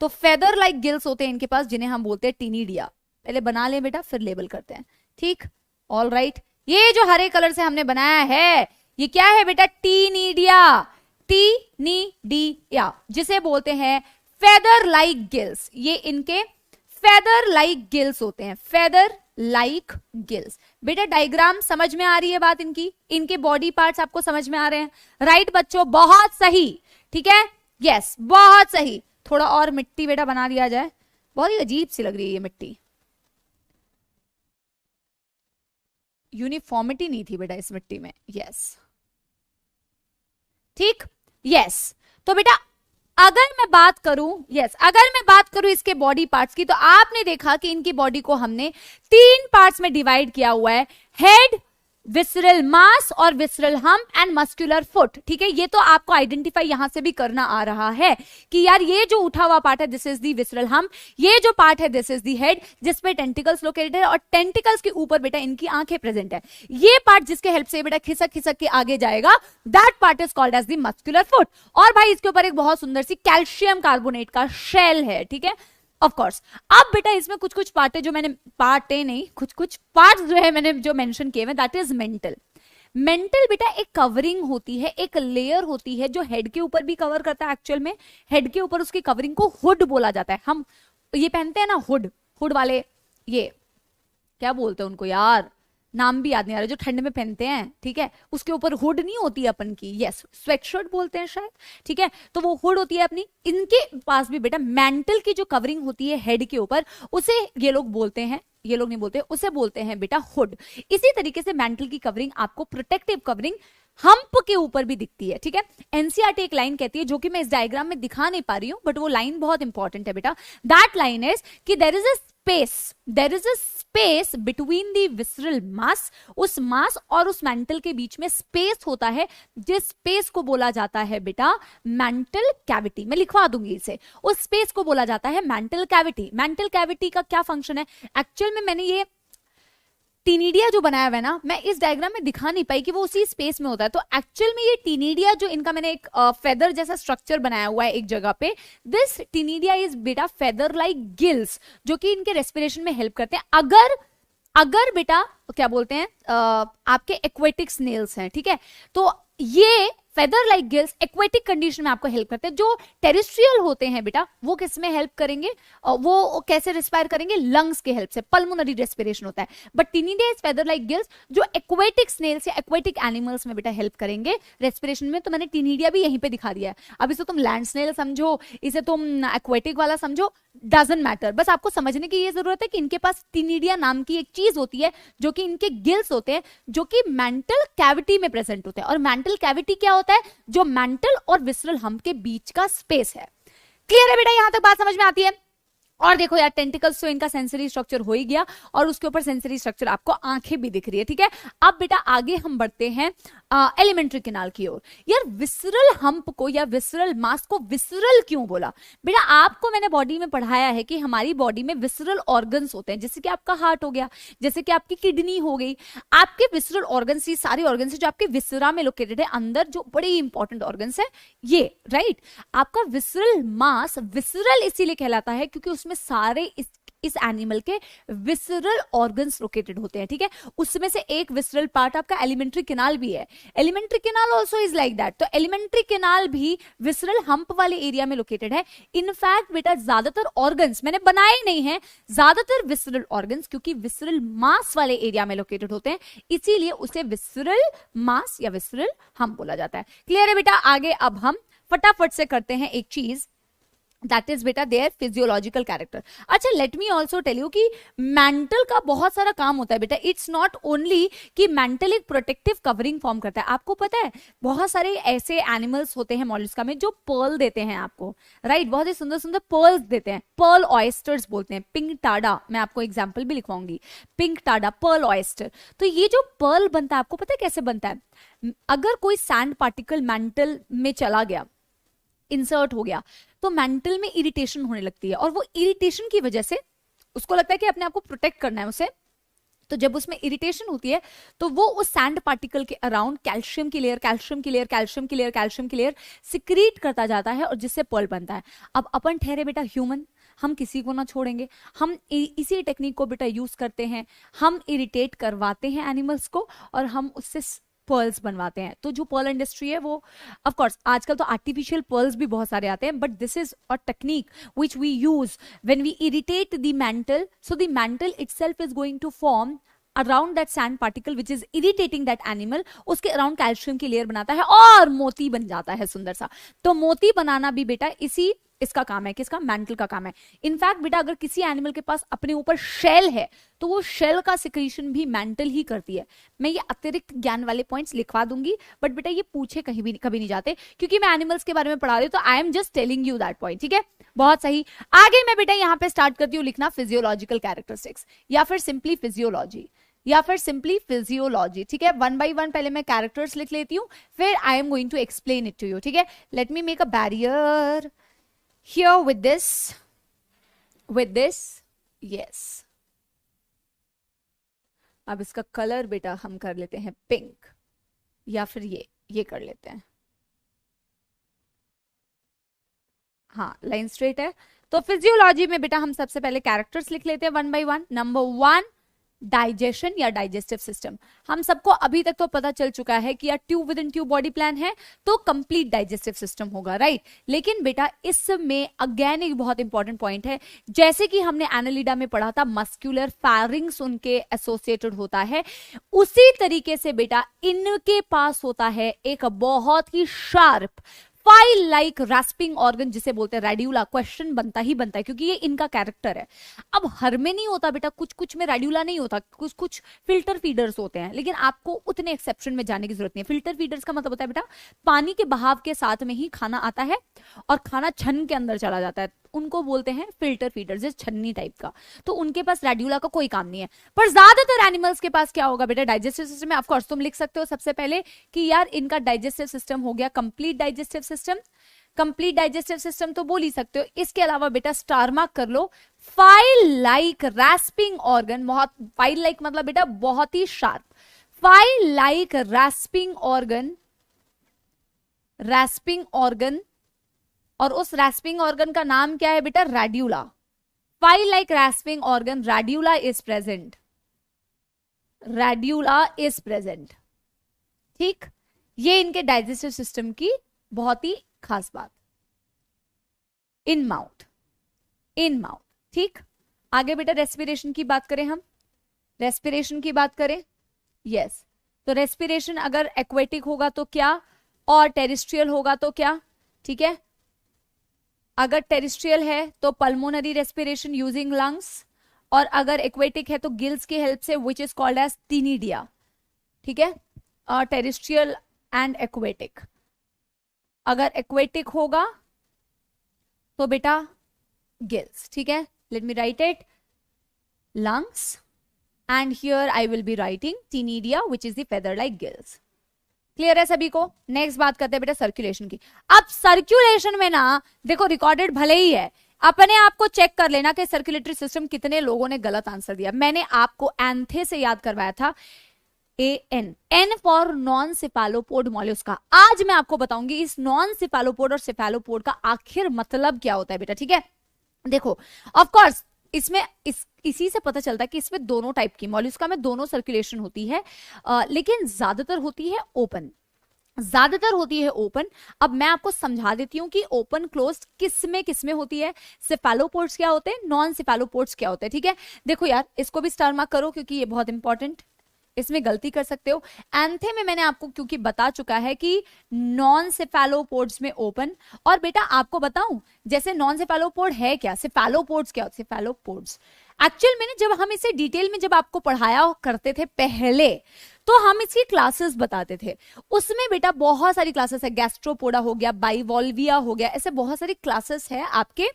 तो फेदर लाइक गिल्स होते हैं इनके पास जिन्हें हम बोलते हैं टीनिडिया। पहले बना ले बेटा फिर लेबल करते हैं। ठीक, ऑल राइट। ये जो हरे कलर से हमने बनाया है ये क्या है बेटा? टीनिडिया, टीनिडिया, जिसे बोलते हैं फेदर लाइक गिल्स। ये इनके फेदर लाइक गिल्स होते हैं, फेदर लाइक गिल्स। बेटा डायग्राम समझ में आ रही है बात इनकी? इनके बॉडी पार्ट्स आपको समझ में आ रहे हैं? राइट बच्चों, बहुत सही। ठीक है, यस बहुत सही। थोड़ा और मिट्टी बेटा बना दिया जाए, बहुत ही अजीब सी लग रही है ये मिट्टी, यूनिफॉर्मिटी नहीं थी बेटा इस मिट्टी में। यस ठीक, यस। तो बेटा अगर मैं बात करूं, अगर मैं बात करूं इसके बॉडी पार्ट्स की, तो आपने देखा कि इनकी बॉडी को हमने 3 पार्ट्स में डिवाइड किया हुआ है, हेड, विसरल मास और visceral hump and muscular foot. ठीक है, ये तो आपको आइडेंटिफाई यहां से भी करना आ रहा है कि यार ये जो उठा हुआ पार्ट है this is the visceral hump, ये जो पार्ट है दिस इज दी हेड जिसपे टेंटिकल्स लोकेटेड है और टेंटिकल्स के ऊपर बेटा इनकी आंखें प्रेजेंट है। ये पार्ट जिसके हेल्प से बेटा खिसक खिसक के आगे जाएगा, that part is called as the muscular foot. और भाई इसके ऊपर एक बहुत सुंदर सी कैल्शियम कार्बोनेट का शेल है। ठीक है, ऑफ कोर्स। अब बेटा इसमें कुछ कुछ पार्ट जो मैंने कुछ कुछ पार्ट्स जो है मैंने जो मेंशन किए हैं, दैट इज मेंटल। मेंटल बेटा एक कवरिंग होती है, एक लेयर होती है जो हेड के ऊपर भी कवर करता है। एक्चुअल में हेड के ऊपर उसकी कवरिंग को हुड बोला जाता है। हम ये पहनते हैं ना हुड, हुड वाले, ये क्या बोलते हैं उनको यार, नाम भी याद नहीं आ रहा, जो ठंड में पहनते हैं। ठीक है, उसके ऊपर हुड नहीं होती अपन की, यस स्वेटशर्ट बोलते हैं शायद। ठीक है, तो वो हुड होती है अपनी। इनके पास भी बेटा मेंटल की जो कवरिंग होती है हेड के ऊपर, उसे ये लोग बोलते हैं, ये लोग नहीं बोलते, उसे बोलते हैं बेटा हुड। इसी तरीके से मेंटल की कवरिंग आपको प्रोटेक्टिव कवरिंग हम्प के ऊपर भी दिखती है। ठीक है, एनसीईआरटी एक लाइन कहती है जो कि मैं इस डायग्राम में दिखा नहीं पा रही हूं, बट वो लाइन बहुत इंपॉर्टेंट है बेटा। दैट लाइन इज कि there is a space between the visceral mass, उस मास और उस मेंटल के बीच में स्पेस होता है, जिस स्पेस को बोला जाता है बेटा मेंटल कैविटी। मैं लिखवा दूंगी इसे, उस स्पेस को बोला जाता है मेंटल कैविटी। मेंटल कैविटी का क्या फंक्शन है? एक्चुअल में मैंने ये टीनिडिया जो बनाया हुआ है ना, मैं इस डायग्राम में दिखा नहीं पाई कि वो उसी स्पेस में होता है। तो एक्चुअल में ये टीनिडिया जो इनका मैंने एक फेदर जैसा स्ट्रक्चर बनाया हुआ है एक जगह पे, दिस टीनिडिया इज बेटा फेदर लाइक गिल्स जो कि इनके रेस्पिरेशन में हेल्प करते हैं। अगर बेटा क्या बोलते हैं आपके एक्वेटिक स्नेल्स हैं, ठीक है, तो ये feather like gills aquatic condition में आपको हेल्प करते हैं। जो टेरेस्ट्रियल होते हैं बेटा वो किस में हेल्प करेंगे, वो कैसे रिस्पायर करेंगे? लंग्स के हेल्प से, पल्मोनरी रेस्पिरेशन होता है। But ctenidia is feather like gills जो एक्वेटिक स्नेल्स या एक्वेटिक एनिमल्स में बेटा हेल्प करेंगे रेस्पिरेशन में। तो मैंने टीनिडिया भी यहीं पे दिखा दिया है। अब इसे तुम लैंड स्नेल समझो, इसे तुम एक्वेटिक वाला समझो, डजंट मैटर। बस आपको समझने की ये जरूरत है कि इनके पास टीनिडिया नाम की एक चीज होती है जो कि इनके गिल्स होते हैं, जो कि मेंटल कैविटी में प्रेजेंट होते हैं। और मेंटल कैविटी क्या होता है? जो मेंटल और विसरल हम्प के बीच का स्पेस है। क्लियर है बेटा? यहां तक बात समझ में आती है? और देखो यार टेंटिकल्स तो इनका सेंसरी स्ट्रक्चर हो ही गया, और उसके ऊपर सेंसरी स्ट्रक्चर आपको आंखें भी दिख रही है, ठीक है। अब बेटा आगे हम बढ़ते हैं एलिमेंट्री कैनाल की ओर। यार विसरल हम्प को या विसरल मास को विसरल क्यों बोला? बेटा आपको मैंने बॉडी में पढ़ाया है कि हमारी बॉडी में विसरल ऑर्गन्स होते हैं, जैसे कि आपका हार्ट हो गया, जैसे कि आपकी किडनी हो गई, आपके विसरल ऑर्गन्स, ये सारे ऑर्गन्स जो आपके विसरा में लोकेटेड है, अंदर जो बड़े इंपॉर्टेंट ऑर्गन्स है ये, राइट। आपका विसरल मास विसरल इसीलिए कहलाता है क्योंकि उसमें सारे इस एनिमल के विसरल ऑर्गन्स लोकेटेड होते हैं, ठीक है। उसमें से एक विसरल पार्ट आपका एलिमेंट्री कैनाल भी है। Alimentary canal also is like that. तो एलिमेंट्री कैनाल भी विसरल हम्प वाले एरिया में लोकेटेड है। इनफैक्ट बेटा ज्यादातर ऑर्गन्स मैंने बनाए नहीं है, ज्यादातर विसरल ऑर्गन्स क्योंकि विसरल मास वाले एरिया में लोकेटेड होते हैं, इसीलिए उसे विसरल मास या विसरल हम्प बोला जाता है। क्लियर है बेटा? आगे अब हम फटाफट से करते हैं एक चीज, दैट इज बेटा देयर फिजियोलॉजिकल कैरेक्टर। अच्छा let me also tell you कि मेंटल का बहुत सारा काम होता है बेटा। इट्स नॉट ओनली कि मेंटल एक प्रोटेक्टिव कवरिंग फॉर्म करता है। आपको पता है बहुत सारे ऐसे एनिमल्स होते हैं मॉलस्का में जो पर्ल देते हैं आपको, राइट। बहुत ही सुंदर सुंदर पर्ल्स देते हैं, पर्ल ऑयस्टर्स बोलते हैं। पिंक टाडा, मैं आपको एग्जाम्पल भी लिखवाऊंगी, पिंक टाडा पर्ल ऑयस्टर। तो ये जो पर्ल बनता है आपको पता है कैसे बनता है? अगर कोई सैंड पार्टिकल मेंटल में चला गया, इंसर्ट हो गया, तो मेंटल में इरिटेशन होने लगती है, और वो इरिटेशन की वजह से उसको लगता है कि अपने आप को प्रोटेक्ट करना है उसे। तो जब उसमें इरिटेशन होती है तो वो उस सैंड पार्टिकल के अराउंड कैल्शियम की लेयर, कैल्शियम की लेयर, कैल्शियम की लेयर, कैल्शियम की लेयर सिक्रीट करता जाता है, और जिससे पर्ल बनता है। अब अपन ठहरे बेटा ह्यूमन, हम किसी को ना छोड़ेंगे, हम इसी टेक्निक को बेटा यूज करते हैं, हम इरिटेट करवाते हैं एनिमल्स को और हम उससे पर्ल्स बनवाते हैं। तो जो पर्ल इंडस्ट्री है वो ऑफ कोर्स आजकल तो आर्टिफिशियल पर्ल्स भी बहुत सारे आते हैं, but this is a technique which we use when we irritate the mantle, so the mantle itself is going to form around that sand particle which is irritating that animal, उसके around calcium की layer बनाता है और मोती बन जाता है सुंदर सा। तो मोती बनाना भी बेटा इसी इसका काम है, किसका? मेंटल का काम है। इनफैक्ट बेटा अगर किसी एनिमल के पास अपने ऊपर शेल है तो वो शेल का सिक्रीशन भी मेंटल ही करती है। मैं ये अतिरिक्त ज्ञान वाले पॉइंट्स लिखवा दूंगी, बट बेटा ये पूछे कहीं भी कभी नहीं जाते क्योंकि मैं एनिमल्स के बारे में पढ़ा रही हूँ, तो आई am just telling you that point, ठीक है। बहुत सही। आगे मैं बेटा यहाँ पे स्टार्ट करती हूँ लिखना फिजियोलॉजिकल कैरेक्टरिस्टिक्स, या फिर सिंपली फिजियोलॉजी, या फिर सिंपली फिजियोलॉजी, ठीक है। वन बाई वन पहले मैं कैरेक्टर्स लिख लेती हूँ, फिर I am going to explain it to you, ठीक है। Let me make a barrier here with this, yes। अब इसका कलर बेटा हम कर लेते हैं पिंक, या फिर ये कर लेते हैं, हाँ लाइन स्ट्रेट है। तो फिजियोलॉजी में बेटा हम सबसे पहले कैरेक्टर्स लिख लेते हैं one by one. Number one, digestion या डाइजेस्टिव सिस्टम। हम सबको अभी तक तो पता चल चुका है कि यार tube within tube body plan है तो कंप्लीट डाइजेस्टिव सिस्टम होगा, राइट। लेकिन बेटा इसमें अगेन एक बहुत इंपॉर्टेंट पॉइंट है, जैसे कि हमने एनालिडा में पढ़ा था मस्क्यूलर फैरिंग्स उनके एसोसिएटेड होता है, उसी तरीके से बेटा इनके पास होता है एक बहुत ही sharp file like rasping organ जिसे बोलते हैं रेड्यूला। क्वेश्चन बनता ही बनता है क्योंकि ये इनका कैरेक्टर है। अब हर में नहीं होता बेटा, कुछ कुछ में रेड्यूला नहीं होता, कुछ कुछ फिल्टर फीडर्स होते हैं, लेकिन आपको उतने एक्सेप्शन में जाने की जरूरत नहीं है। फिल्टर फीडर्स का मतलब होता है बेटा पानी के बहाव के साथ में ही खाना आता है और खाना छन्न के अंदर चला जाता है, उनको बोलते हैं फिल्टर फीडर्स, जैसे छन्नी टाइप का। तो उनके पास रेड्यूला का कोई काम नहीं है। पर ज्यादातर एनिमल्स के पास क्या होगा बेटा? डाइजेस्टिव सिस्टम में। ऑफ कोर्स तुम लिख सकते हो सबसे पहले कि यार इनका डाइजेस्टिव सिस्टम हो गया complete digestive system. Complete digestive system तो बोल ही सकते हो। इसके अलावा बेटा स्टार मार्क कर लो फाइल लाइक रैस्पिंग ऑर्गन। बहुत फाइल लाइक मतलब बेटा बहुत ही sharp, file like rasping organ, rasping organ. और उस रैस्पिंग ऑर्गन का नाम क्या है बेटा? Radula. File like rasping organ, radula is present, radula is present, ठीक। ये इनके डाइजेस्टिव सिस्टम की बहुत ही खास बात। इन माउथ, इन माउथ, ठीक। आगे बेटा रेस्पिरेशन की बात करें, हम रेस्पिरेशन की बात करें, यस। तो रेस्पिरेशन अगर एक्वेटिक होगा तो क्या, और टेरिस्ट्रियल होगा तो क्या, ठीक है। अगर टेरिस्ट्रियल है तो पल्मोनरी रेस्पिरेशन यूजिंग लंग्स, और अगर एक्वेटिक है तो गिल्स की हेल्प से, विच इज कॉल्ड एज टीनिडिया, ठीक है। Terrestrial and aquatic. अगर एक्वेटिक होगा तो बेटा गिल्स, ठीक है। let me write it, lungs, and here I will be writing taenidia which is the feather like gills. Clear है सभी को? नेक्स्ट बात करते हैं बेटा सर्कुलेशन की. अब सर्कुलेशन में ना देखो रिकॉर्डेड भले ही है, अपने आप को चेक कर लेना कि सर्कुलेटरी सिस्टम कितने लोगों ने गलत आंसर दिया. मैंने आपको एंथे से याद करवाया था, AN, N फॉर नॉन सिफालोपोड मॉल्यूस्का. आज मैं आपको बताऊंगी इस नॉन सिफालोपोड और सिफालोपोड का आखिर मतलब क्या होता है बेटा. ठीक है, देखो ऑफ कोर्स इसमें इसी से पता चलता है कि इसमें दोनों टाइप की मॉल्यूस्का में दोनों सर्कुलेशन होती है, लेकिन ज्यादातर होती है ओपन, ज्यादातर होती है ओपन. अब मैं आपको समझा देती हूं कि ओपन क्लोज्ड किसमें होती है, सिफालोपोड्स क्या होते हैं, नॉन सिफालोपोड्स क्या होते हैं. ठीक है, देखो यार इसको भी स्टार मार्क करो क्योंकि ये बहुत इंपॉर्टेंट, इसमें गलती कर सकते हो. एंथे में मैंने आपको क्योंकि बता चुका है कि नॉन सेफालोपोड्स में ओपन. और बेटा आपको बताऊं जैसे नॉन सेफालोपोड है क्या, सेफालोपोड्स क्या होते, सेफालोपोड्स एक्चुअल में जब हम इसे डिटेल में जब आपको पढ़ाया करते थे पहले तो हम इसकी क्लासेस बताते थे. उसमें बेटा बहुत सारी क्लासेस है, गैस्ट्रोपोडा हो गया, बाइवॉल्विया हो गया, ऐसे बहुत सारी क्लासेस है आपके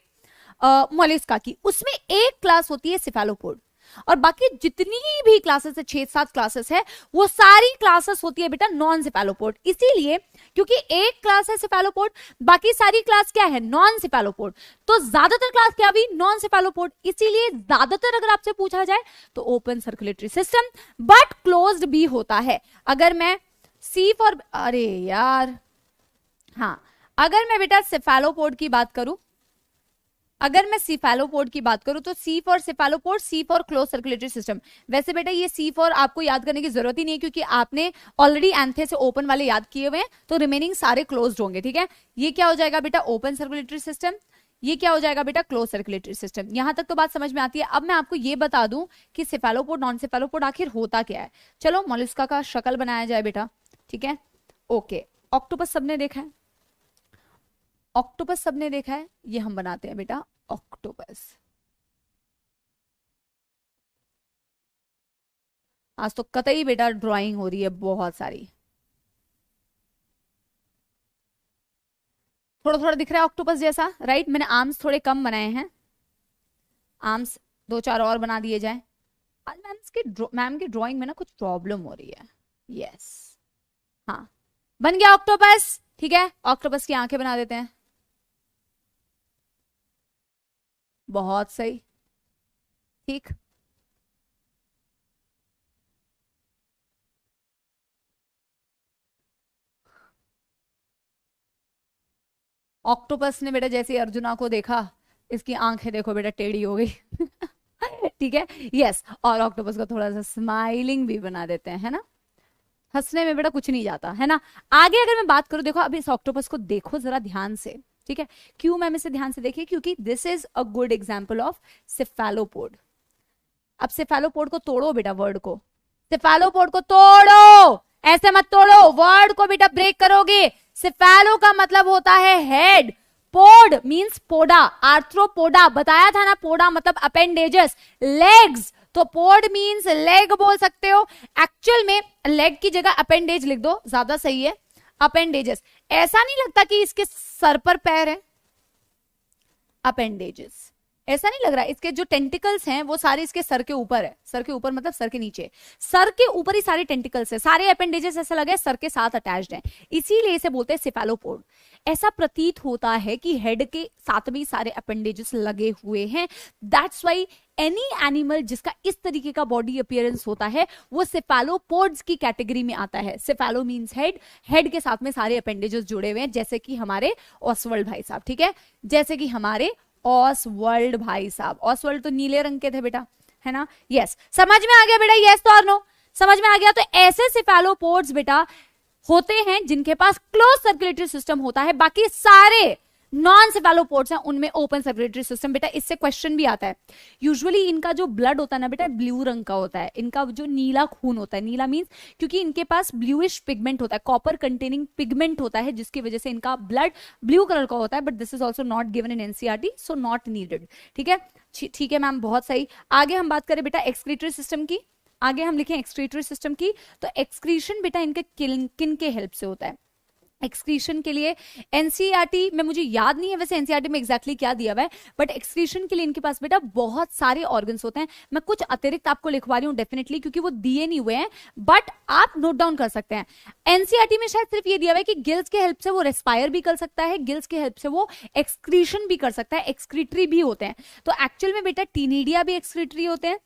मोलस्का की. उसमें एक क्लास होती है सेफालोपोड और बाकी जितनी भी क्लासेस है 6-7 क्लासेस है वो सारी क्लासेस होती है बेटा नॉन सेफालोपोड. इसीलिए क्योंकि एक क्लास है सेफालोपोड, बाकी सारी क्लास क्या है, नॉन सेफालोपोड. तो ज्यादातर क्लास क्या भी नॉन सेफालोपोड. इसीलिए ज्यादातर अगर आपसे पूछा जाए तो open circulatory system, but closed भी होता है. अगर मैं सी फॉर, अरे यार हाँ, अगर मैं बेटा सेफालोपोड की बात करूं, अगर मैं सिफालोपोड की बात करूं तो C for cephalopod, C for close circulatory system. वैसे बेटा ये सी फॉर आपको याद करने की जरूरत ही नहीं है क्योंकि आपने ऑलरेडी एंथे से ओपन वाले याद किए हुए हैं, तो रिमेनिंग सारे क्लोज्ड होंगे. ठीक है, ये क्या हो जाएगा बेटा ओपन सर्कुलेटरी सिस्टम, ये क्या हो जाएगा बेटा क्लोज सर्कुलेटरी सिस्टम. यहां तक तो बात समझ में आती है. अब मैं आपको ये बता दूं कि सिफालोपोड नॉन सिफालोपोड आखिर होता क्या है. चलो मोलस्का का शक्ल बनाया जाए बेटा. ठीक है, ओके. ऑक्टोपस सबने देखा है, ऑक्टोपस सबने देखा है, ये हम बनाते हैं बेटा ऑक्टोपस. आज तो कतई बेटा ड्राइंग हो रही है बहुत सारी. थोड़ा थोड़ा दिख रहा है ऑक्टोपस जैसा, राइट. मैंने आर्म्स थोड़े कम बनाए हैं, आर्म्स 2-4 और बना दिए जाए. आज मैम की ड्राइंग में ना कुछ प्रॉब्लम हो रही है. यस, हाँ बन गया ऑक्टोपस. ठीक है, ऑक्टोपस की आंखें बना देते हैं. बहुत सही, ठीक. ऑक्टोपस ने बेटा जैसे अर्जुना को देखा, इसकी आंखें देखो बेटा टेढ़ी हो गई. ठीक है, यस. और ऑक्टोपस को थोड़ा सा स्माइलिंग भी बना देते हैं, है ना. हंसने में बेटा कुछ नहीं जाता है ना. आगे अगर मैं बात करूं, देखो अभी इस ऑक्टोपस को देखो जरा ध्यान से. ठीक है, क्यों मैम इसे ध्यान से देखिए, क्योंकि this is a good example of cephalopod. अब सिफालोपोड को तोड़ो बेटा, वर्ड को, सिफालोपोड को तोड़ो, ऐसे मत तोड़ो, वर्ड को बेटा ब्रेक करोगे. सिफालो का मतलब होता है हेड, पोड मींस पोडा, आर्थ्रोपोडा बताया था ना, पोडा मतलब अपेंडेजेस, लेग्स, तो पोड मींस लेग बोल सकते हो. एक्चुअल में लेग की जगह अपेंडेज लिख दो, ज्यादा सही है, अपेंडेजेस. ऐसा नहीं लगता कि इसके सर पर पैर है, अपेंडेजेस ऐसा नहीं लग रहा. इसके जो टेंटिकल्स हैं वो सारे इसके सर के ऊपर है, सर के ऊपर मतलब सर के नीचे, सर के ऊपर ही सारे टेंटिकल्स है, सारे अपेंडेजेस ऐसा लगे सर के साथ अटैच्ड हैं, इसीलिए इसे बोलते हैं सिफालोपोड. ऐसा प्रतीत होता है कि हेड के साथ में सारे अपेंडेजेस लगे हुए हैं. दैट्स वाई एनी एनिमल जिसका इस तरीके का बॉडी अपीयरेंस होता है वो सिफालोपोड्स की कैटेगरी में आता है. सिफालो मींस हेड, हेड के साथ में सारे अपेंडेजेस जुड़े हुए हैं, जैसे कि हमारे ऑसवर्ल्ड भाई साहब. ठीक है, जैसे कि हमारे ऑसवर्ल्ड भाई साहब. ऑसवर्ल्ड तो नीले रंग के थे बेटा, है ना. यस, समझ में आ गया बेटा, यस तो और नो, समझ में आ गया. तो ऐसे सिफालोपोड्स बेटा होते हैं जिनके पास क्लोज सर्कुलेटरी सिस्टम होता है, बाकी सारे नॉन सेफालोपोड्स हैं उनमें ओपन सर्कुलेटरी सिस्टम. बेटा इससे क्वेश्चन भी आता है. यूजुअली इनका जो ब्लड होता है ना बेटा ब्लू रंग का होता है, इनका जो नीला खून होता है, नीला मींस क्योंकि इनके पास ब्लूइश पिगमेंट होता है, कॉपर कंटेनिंग पिगमेंट होता है, जिसकी वजह से इनका ब्लड ब्लू कलर का होता है. But this is also not given in NCERT, so not needed. ठीक है, ठीक है मैम, बहुत सही. आगे हम बात करें बेटा एक्सक्रीटरी सिस्टम की, आगे हम लिखें एक्सक्रीटरी सिस्टम की. तो एक्सक्रीशन बेटा इनके किन के हेल्प से होता है. एक्सक्रीशन के लिए एनसीईआरटी में मुझे याद नहीं है वैसे एनसीईआरटी में एग्जैक्टली क्या दिया हुआ है, बट एक्सक्रीशन के लिए इनके पास बेटा बहुत सारे ऑर्गन्स होते हैं। मैं कुछ अतिरिक्त आपको लिखवा रही हूँ डेफिनेटली, क्योंकि वो दिए नहीं हुए हैं, बट आप नोट डाउन कर सकते हैं। एनसीईआरटी में शायद सिर्फ ये दिया हुआ है कि गिल्स के हेल्प से वो रेस्पायर भी कर सकता है, गिल्स के हेल्प से वो एक्सक्रीशन भी कर सकता है, एक्सक्रीटरी भी होते हैं। तो एक्चुअल में बेटा टीनिडिया भी एक्सक्रीटरी होते हैं,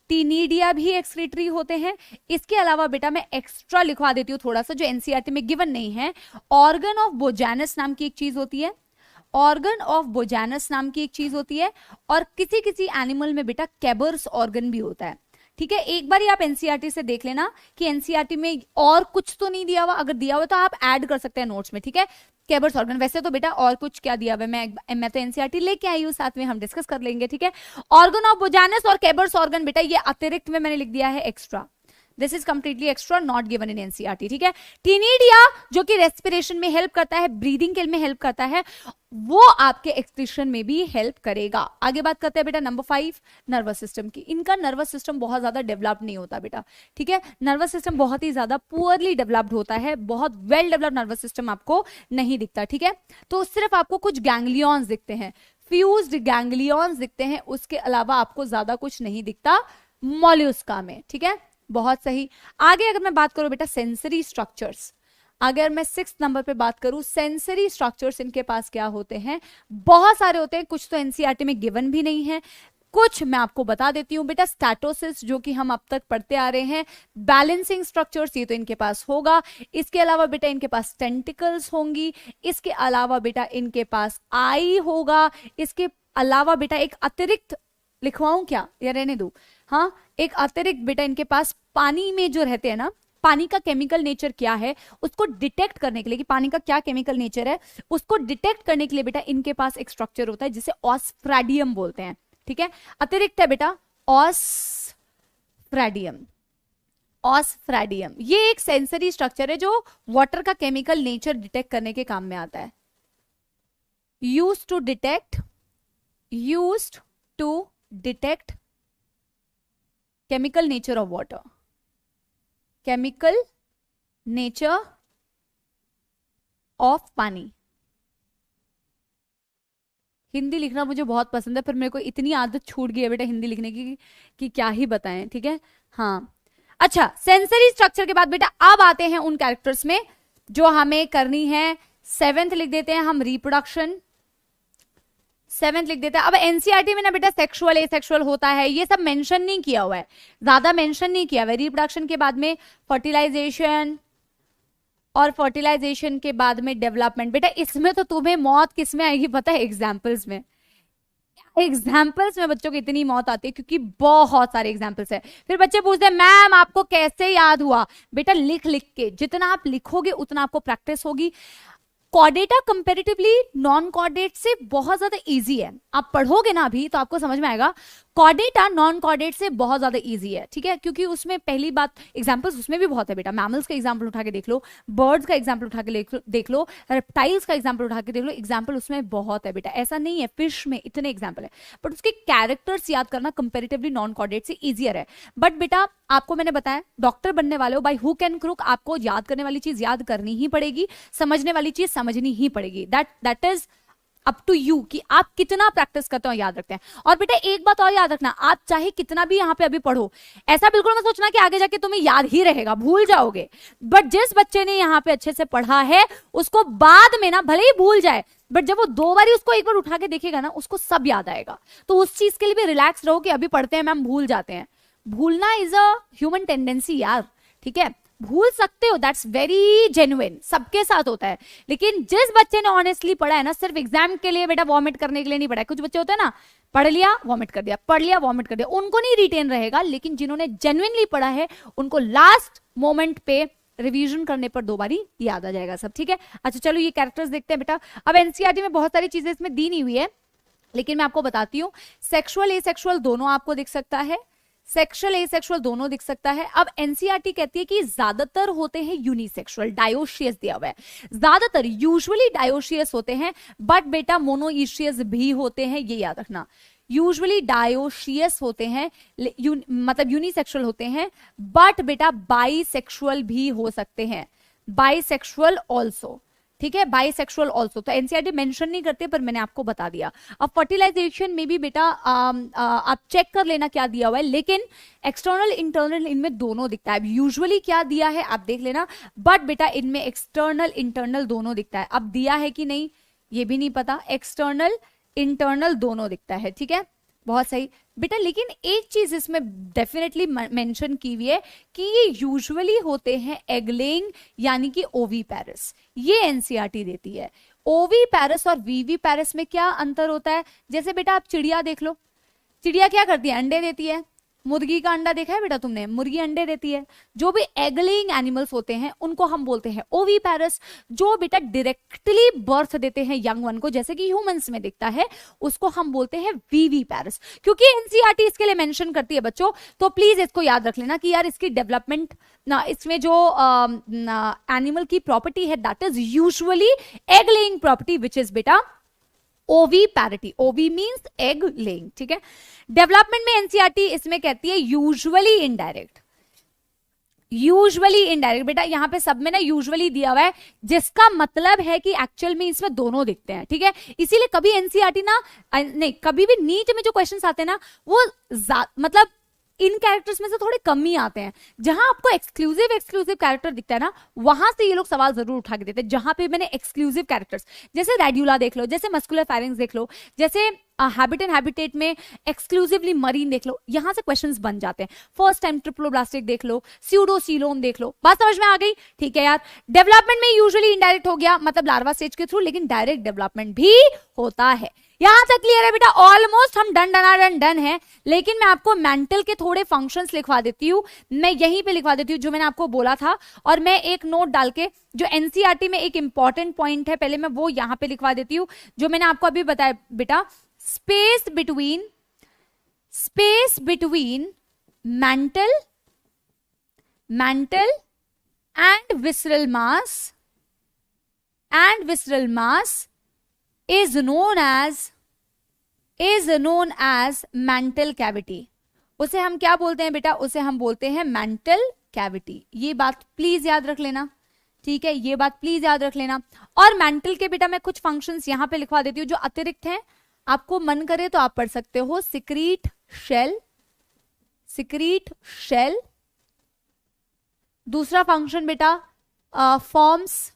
टीनिडिया भी एक्सक्रीटरी होते हैं। इसके अलावा बेटा मैं एक्स्ट्रा लिखवा देती हूँ थोड़ा सा जो एनसीईआरटी में गिवन नहीं है। ऑर्गन ऑफ बोजानस नाम की एक चीज होती है, ऑर्गन ऑफ बोजानस नाम की एक चीज होती है, और किसी किसी एनिमल में बेटा कैबर्स ऑर्गन भी होता है। ठीक है, एक बार आप एनसीईआरटी से देख लेना कि एनसीईआरटी में और कुछ तो नहीं दिया हुआ, अगर दिया हुआ तो आप ऐड कर सकते हैं नोट्स में। ठीक है, कैबर्स ऑर्गन, वैसे तो बेटा और कुछ क्या दिया हुआ है, मैं तो एनसीईआरटी लेके आई हूँ, साथ में हम डिस्कस कर लेंगे। ठीक है, ऑर्गन ऑफ बोजानस और कैबर्स ऑर्गन बेटा ये अतिरिक्त में मैंने लिख दिया है extra, this is completely extra, not given in NCERT. ठीक है, टीनिडिया जो कि रेस्पिरेशन में हेल्प करता है, ब्रीदिंग के में हेल्प करता है, वो आपके एक्सक्रीशन में भी हेल्प करेगा। आगे बात करते हैं बेटा नंबर 5 नर्वस सिस्टम की। इनका नर्वस सिस्टम बहुत ज्यादा डेवलप्ड नहीं होता बेटा। ठीक है, नर्वस सिस्टम बहुत ही ज्यादा पुअरली डेवलप्ड होता है, बहुत वेल डेवलप्ड नर्वस सिस्टम आपको नहीं दिखता। ठीक है, तो सिर्फ आपको कुछ गैंग्लियंस दिखते हैं, फ्यूज्ड गैंग्लियंस दिखते हैं, उसके अलावा आपको ज्यादा कुछ नहीं दिखता मॉल्यूस्का में। ठीक है, बहुत सही। आगे अगर मैं बात करूं बेटा सेंसरी स्ट्रक्चर्स, अगर मैं 6 नंबर पे बात करूं, सेंसरी स्ट्रक्चर्स इनके पास क्या होते हैं, बहुत सारे होते हैं, कुछ तो एनसीईआरटी में गिवन भी नहीं है, कुछ मैं आपको बता देती हूं बेटा। स्टैटोसिस जो कि हम अब तक पढ़ते आ रहे हैं, बैलेंसिंग स्ट्रक्चर्स ये तो इनके पास होगा, इसके अलावा बेटा इनके पास टेंटिकल्स होंगी, इसके अलावा बेटा इनके पास आई होगा, इसके अलावा बेटा एक अतिरिक्त लिखवाऊं क्या या रहने दो, हाँ एक अतिरिक्त बेटा इनके पास पानी में जो रहते हैं ना, पानी का केमिकल नेचर क्या है उसको डिटेक्ट करने के लिए, कि पानी का क्या केमिकल नेचर है उसको डिटेक्ट करने के लिए बेटा इनके पास एक स्ट्रक्चर होता है जिसे ऑस्फ्रैडियम बोलते हैं। ठीक है, अतिरिक्त है बेटा ऑस्फ्रैडियम। ऑस्फ्रैडियम ये एक सेंसरी स्ट्रक्चर है जो वाटर का केमिकल नेचर डिटेक्ट करने के काम में आता है। Used to detect chemical nature of water, chemical nature of पानी। हिंदी लिखना मुझे बहुत पसंद है, पर मेरे को इतनी आदत छूट गई है बेटा हिंदी लिखने की कि क्या ही बताएं। ठीक है, हाँ अच्छा, सेंसरी स्ट्रक्चर के बाद बेटा अब आते हैं उन कैरेक्टर्स में जो हमें करनी है। 7th लिख देते हैं हम रिप्रोडक्शन, 7th लिख देते हैं। अब एनसीईआरटी में ना बेटा सेक्सुअल एसेक्सुअल होता है, ये सब मेंशन नहीं किया हुआ है, ज्यादा मेंशन नहीं किया हुआ है। रिप्रोडक्शन के बाद में फर्टिलाइजेशन, और फर्टिलाइजेशन के बाद में डेवलपमेंट। बेटा इसमें तो तुम्हें मौत किस में आएगी पता है, एग्जाम्पल्स में। एग्जाम्पल्स में बच्चों की इतनी मौत आती है क्योंकि बहुत सारे एग्जाम्पल्स है। फिर बच्चे पूछते हैं मैम आपको कैसे याद हुआ, बेटा लिख लिख के, जितना आप लिखोगे उतना आपको प्रैक्टिस होगी। कॉर्डेटा कंपैरेटिवली नॉन कॉर्डेट से बहुत ज्यादा इजी है, आप पढ़ोगे ना अभी तो आपको समझ में आएगा। कॉर्डेटा नॉन कॉर्डेट से बहुत ज्यादा इजी है, ठीक है, क्योंकि उसमें पहली बात एग्जांपल्स उसमें भी बहुत है बेटा। मैमल्स का एग्जांपल उठा के देख लो, बर्ड्स का एग्जांपल उठा के देख लो, रेप्टाइल्स का एग्जांपल उठा के देख लो, एग्जांपल उसमें बहुत है बेटा। ऐसा नहीं है फिश में इतने एग्जांपल है, बट उसके कैरेक्टर्स याद करना कंपैरेटिवली नॉन कॉर्डेट से इजियर है। बट बेटा आपको मैंने बताया डॉक्टर बनने वाले हो, बाय हुक एंड क्रुक आपको याद करने वाली चीज याद करनी ही पड़ेगी, समझने वाली चीज समझनी ही पड़ेगी। That is up to you कि आप कितना प्रैक्टिस करते हो, याद रखते हैं। और बेटा एक बात और याद रखना, आप चाहे कितना भी यहाँ पे अभी पढ़ो, ऐसा बिल्कुल मत सोचना कि आगे जाके तुम्हें याद ही रहेगा, भूल जाओगे। बट जिस बच्चे ने यहाँ पे अच्छे से पढ़ा है उसको बाद में ना भले ही भूल जाए, बट जब वो 2 बारी उसको एक बार उठा के देखेगा ना उसको सब याद आएगा। तो उस चीज के लिए भी रिलैक्स रहो कि अभी पढ़ते हैं मैम भूल जाते हैं, भूलना इज अ ह्यूमन टेंडेंसी यार, ठीक है, भूल सकते हो, दैट्स वेरी जेन्युइन, सबके साथ होता है। लेकिन जिस बच्चे ने ऑनेस्टली पढ़ा है ना, सिर्फ एग्जाम के लिए बेटा वॉमिट करने के लिए नहीं पढ़ा है। कुछ बच्चे होते हैं ना, पढ़ लिया वॉमिट कर दिया, पढ़ लिया वॉमिट कर दिया, उनको नहीं रिटेन रहेगा। लेकिन जिन्होंने जेन्युइनली पढ़ा है उनको लास्ट मोमेंट पे रिवीजन करने पर 2 बारी याद आ जाएगा सब, ठीक है। अच्छा चलो ये कैरेक्टर्स देखते हैं बेटा। अब एनसीईआरटी में बहुत सारी चीजें इसमें दी नहीं हुई है, लेकिन मैं आपको बताती हूँ। सेक्सुअल एसेक्सुअल दोनों आपको दिख सकता है, सेक्सुअल एसेक्सुअल दोनों दिख सकता है। अब एनसीईआरटी कहती है कि ज्यादातर होते हैं यूनिसेक्सुअल, डायोशियस दिया हुआ है, ज्यादातर यूजुअली डायोशियस होते हैं, बट बेटा मोनोइशियस भी होते हैं, ये याद रखना। यूजुअली डायोशियस होते हैं, मतलब यूनिसेक्सुअल होते हैं, बट बेटा बाइसेक्सुअल भी हो सकते हैं, बाइसेक्सुअल ऑल्सो, ठीक है, बाइसेक्सुअल ऑल्सो, तो एनसीईआरटी मेंशन नहीं करते पर मैंने आपको बता दिया। अब फर्टिलाइजेशन में भी बेटा आप चेक कर लेना क्या दिया हुआ है, लेकिन एक्सटर्नल इंटरनल इनमें दोनों दिखता है। यूजुअली क्या दिया है आप देख लेना, बट बेटा इनमें एक्सटर्नल इंटरनल दोनों दिखता है। अब दिया है कि नहीं ये भी नहीं पता, एक्सटर्नल इंटरनल दोनों दिखता है, ठीक है, बहुत सही बेटा। लेकिन एक चीज इसमें डेफिनेटली मेंशन की हुई है कि ये यूजुअली होते हैं एग लेइंग यानी कि ओवी पैरस, ये एनसीईआरटी देती है। ओवी पैरस और वीवी पैरस में क्या अंतर होता है? जैसे बेटा आप चिड़िया देख लो, चिड़िया क्या करती है? अंडे देती है। मुर्गी का अंडा देखा है बेटा तुमने? मुर्गी अंडे देती है। जो भी एग लेइंग एनिमल्स होते हैं उनको हम बोलते हैं ओवी पैरस। जो बेटा डायरेक्टली बर्थ देते हैं यंग वन को, जैसे कि ह्यूमंस में दिखता है, उसको हम बोलते हैं वीवी पैरस। क्योंकि एनसीईआरटी इसके लिए मेंशन करती है बच्चों, तो प्लीज इसको याद रख लेना कि यार इसकी डेवलपमेंट ना, इसमें जो एनिमल की प्रॉपर्टी है that is usually egg laying property which is बेटा ओवी पैरिटी। ओवी मींस एग लेइंग, ठीक है। डेवलपमेंट में एनसीईआरटी इसमें कहती है यूजुअली इनडायरेक्ट, यूजुअली इनडायरेक्ट। बेटा यहां पे सब में ना यूजुअली दिया हुआ है, जिसका मतलब है कि एक्चुअल में इसमें दोनों दिखते हैं, ठीक है। इसीलिए कभी एनसीईआरटी ना नहीं, कभी भी नीट में जो क्वेश्चंस आते हैं ना वो मतलब इन कैरेक्टर्स में से थोड़े कम ही आते हैं। जहां आपको एक्सक्लूसिव कैरेक्टर दिखता है ना, वहां से ये लोग सवाल जरूर उठा के देते हैं। जहां पे मैंने एक्सक्लूसिव कैरेक्टर्स, जैसे रेड्यूला देख लो, जैसे मस्कुलर फायरिंग्स देख लो, जैसे हैबिट एंड हैबिटेट में एक्सक्लूसिवली मरीन देख लो, यहां से क्वेश्चंस बन जाते हैं। फर्स्ट टाइम ट्रिप्लोब्लास्टिक देख लो, स्यूडोसीलोम देख लो। बात समझ में आ गई? ठीक है यार। डेवलपमेंट में यूजुअली इनडायरेक्ट हो गया, मतलब लार्वा स्टेज के थ्रू, लेकिन डायरेक्ट डेवलपमेंट भी होता है। यहां तक क्लियर है बेटा? ऑलमोस्ट हम डन है। लेकिन मैं आपको मेंटल के थोड़े फंक्शंस लिखवा देती हूँ, मैं यहीं पे लिखवा देती हूँ जो मैंने आपको बोला था, और मैं एक नोट डाल के जो एनसीईआरटी में एक इंपॉर्टेंट पॉइंट है पहले मैं वो यहां पे लिखवा देती हूँ, जो मैंने आपको अभी बताया बेटा। Space between mental and visceral mass is known as mental cavity। उसे हम क्या बोलते हैं बेटा? उसे हम बोलते हैं mental cavity। ये बात प्लीज याद रख लेना, ठीक है, ये बात प्लीज याद रख लेना। और मेंटल के बेटा मैं कुछ फंक्शंस यहां पे लिखवा देती हूँ जो अतिरिक्त हैं, आपको मन करे तो आप पढ़ सकते हो। Secrete shell. दूसरा फंक्शन बेटा फॉर्म्स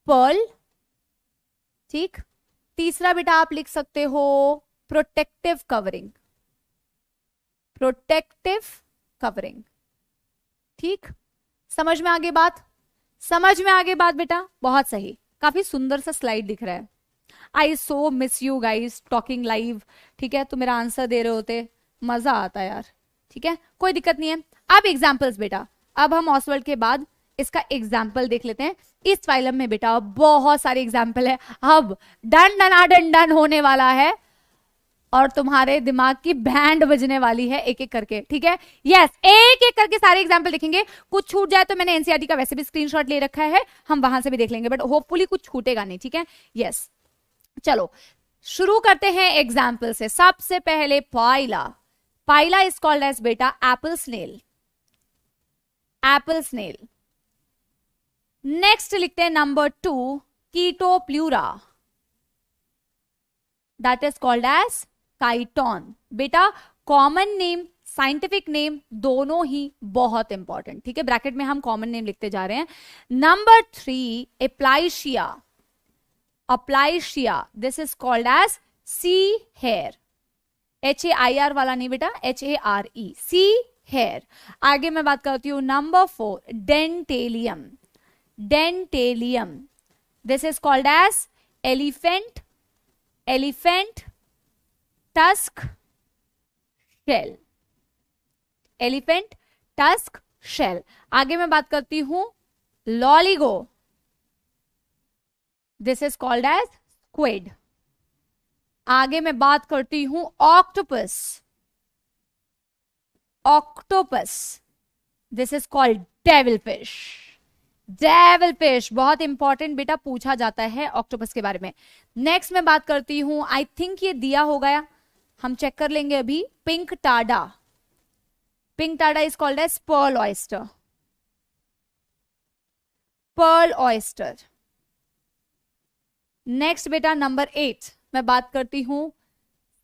पर्ल, ठीक। तीसरा बेटा आप लिख सकते हो प्रोटेक्टिव कवरिंग, ठीक। समझ में आगे बात? बेटा बहुत सही, काफी सुंदर सा स्लाइड दिख रहा है। I so miss you guys talking live, ठीक है, तो मेरा आंसर दे रहे होते, मजा आता यार, ठीक है, कोई दिक्कत नहीं है। अब एग्जाम्पल्स बेटा, अब हम ऑसवर्ल्ड के बाद इसका एग्जाम्पल देख लेते हैं। इस फाइलम में बेटा बहुत सारे एग्जाम्पल है। अब डन होने वाला है और तुम्हारे दिमाग की बैंड बजने वाली है एक एक करके, ठीक है। यस, एक एक करके सारे एग्जाम्पल देखेंगे। कुछ छूट जाए तो मैंने एनसीईआरटी का वैसे भी स्क्रीनशॉट ले रखा है, हम वहां से भी देख लेंगे, बट होपफुली कुछ छूटेगा नहीं, ठीक है। यस, चलो शुरू करते हैं एग्जाम्पल से। सबसे पहले पाइला इज कॉल्ड एज बेटा एप्पल स्नेल। नेक्स्ट लिखते हैं number 2 Chaetopleura, that is called as chiton. बेटा कॉमन नेम साइंटिफिक नेम दोनों ही बहुत इंपॉर्टेंट, ठीक है, ब्रैकेट में हम कॉमन नेम लिखते जा रहे हैं। Number 3 Aplysia, this is called as sea hare. HAIR वाला नहीं बेटा, HARE, सी हेयर। आगे मैं बात करती हूं number 4 Dentalium, this is called as elephant tusk shell. आगे मैं बात करती हूं Loligo, this is called as squid. आगे मैं बात करती हूं octopus, this is called devil fish. बहुत इंपॉर्टेंट बेटा, पूछा जाता है ऑक्टोपस के बारे में। नेक्स्ट मैं बात करती हूं, आई थिंक ये दिया हो गया, हम चेक कर लेंगे अभी। Pinctada is called as pearl oyster. Next बेटा नंबर 8 मैं बात करती हूं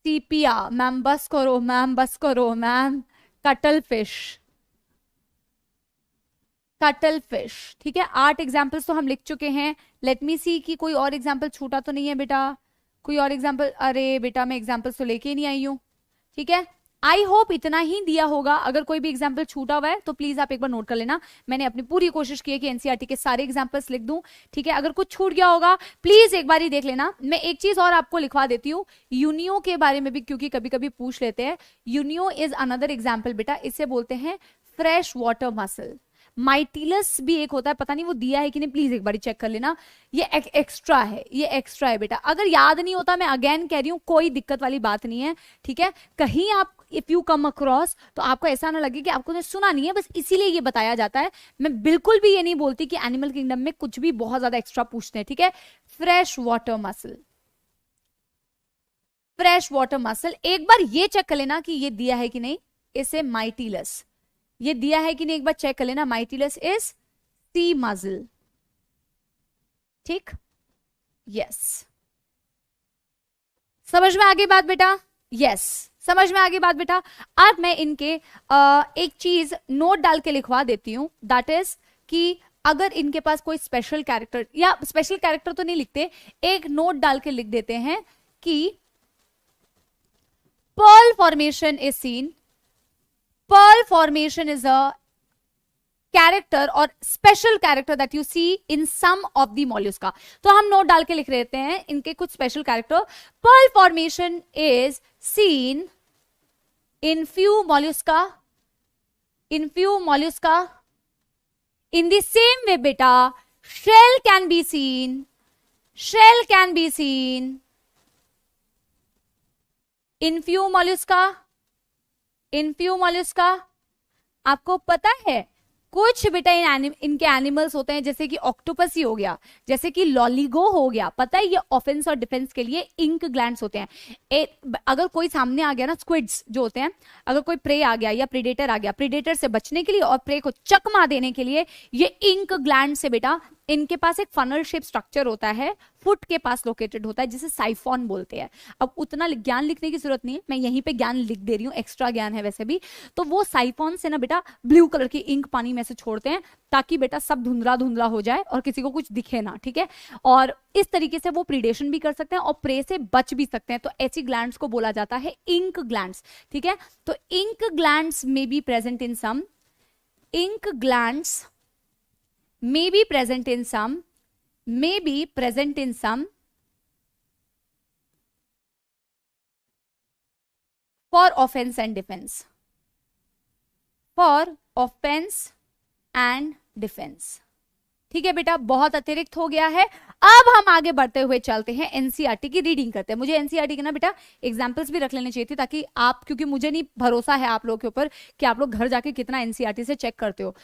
सीपिया। मैम बस करो, मैम बस करो, ma'am cuttle fish, cuttle fish. ठीक है, 8 एग्जाम्पल्स तो हम लिख चुके हैं। लेट मी सी कि कोई और एग्जाम्पल छूटा तो नहीं है बेटा, कोई और एग्जाम्पल। अरे बेटा मैं एग्जाम्पल्स तो लेके ही नहीं आई हूं। ठीक है, आई होप इतना ही दिया होगा। अगर कोई भी एग्जाम्पल छूटा हुआ है तो प्लीज आप एक बार नोट कर लेना। मैंने अपनी पूरी कोशिश की है कि एनसीईआरटी के सारे एग्जाम्पल्स लिख दूं। ठीक है, अगर कुछ छूट गया होगा प्लीज एक बार ही देख लेना। मैं एक चीज और आपको लिखवा देती हूँ यूनियो के बारे में भी, क्योंकि कभी कभी पूछ लेते हैं। यूनियो इज अनदर एग्जाम्पल बेटा, इसे बोलते हैं फ्रेश वाटर मसल। माइटिलस भी एक होता है, पता नहीं वो दिया है कि नहीं, प्लीज एक बार चेक कर लेना। ये एक्स्ट्रा है, ये एक्स्ट्रा है बेटा। अगर याद नहीं होता मैं अगेन कह रही हूं, कोई दिक्कत वाली बात नहीं है। ठीक है, कहीं आप इफ यू कम अक्रॉस तो आपको ऐसा ना लगे कि आपको ने सुना नहीं है, बस इसीलिए ये बताया जाता है। मैं बिल्कुल भी ये नहीं बोलती कि एनिमल किंगडम में कुछ भी बहुत ज्यादा एक्स्ट्रा पूछते हैं। ठीक है, fresh water muscle, fresh water muscle एक बार ये चेक कर लेना कि ये दिया है कि नहीं। इसे माइटिलस ये दिया है कि नहीं एक बार चेक कर लेना। माइटिलस इज सी मसल। ठीक, यस, समझ में आ गई बात बेटा? यस, समझ में आ गई बात बेटा। अब मैं इनके एक चीज नोट डाल के लिखवा देती हूं, दैट इज कि अगर इनके पास कोई स्पेशल कैरेक्टर, या स्पेशल कैरेक्टर तो नहीं लिखते, एक नोट डाल के लिख देते हैं कि pearl formation is seen. Pearl formation is a character or special character that you see in some of the mollusca। तो हम नोट डाल के लिख देते हैं इनके कुछ special character. Pearl formation is seen in few mollusca, in few mollusca। In the same way बेटा shell can be seen, shell can be seen in few mollusca, in few mollusca. आपको पता है कुछ बेटा इनके एनिमल्स होते हैं, जैसे कि ऑक्टोपस ही हो गया, जैसे कि लॉलीगो हो गया। पता है ये ऑफेंस और डिफेंस के लिए इंक ग्लैंड्स होते हैं। अगर कोई सामने आ गया ना, स्क्विड्स जो होते हैं, अगर कोई प्रे आ गया या प्रीडेटर आ गया, प्रीडेटर से बचने के लिए और प्रे को चकमा देने के लिए ये इंक ग्लैंड से बेटा इनके पास एक फनल शेप स्ट्रक्चर होता है, फुट के पास लोकेटेड होता है, जिसे साइफोन बोलते हैं। अब उतना ज्ञान लिखने की जरूरत नहीं है, मैं यहीं पे ज्ञान लिख दे रही हूँ, एक्स्ट्रा ज्ञान है वैसे भी। तो वो साइफोन से ना बेटा ब्लू कलर की इंक पानी में से छोड़ते हैं, ताकि बेटा सब धुंधला धुंधला हो जाए और किसी को कुछ दिखे ना। ठीक है, और इस तरीके से वो प्रीडेशन भी कर सकते हैं और प्रे से बच भी सकते हैं। तो ऐसी ग्लैंड्स को बोला जाता है इंक ग्लैंड्स। ठीक है, तो ink glands may be present in some, ink glands may be present in some, may be present in some for offense and defense, for offense and defense। ठीक है बेटा, बहुत अतिरिक्त हो गया है। अब हम आगे बढ़ते हुए चलते हैं, एनसीईआरटी की रीडिंग करते हैं। मुझे एनसीईआरटी के ना बेटा एग्जांपल्स भी रख लेने चाहिए थे, ताकि आप, क्योंकि मुझे नहीं भरोसा है आप लोगों के ऊपर कि आप लोग घर जाके कितना एनसीईआरटी से चेक करते हो।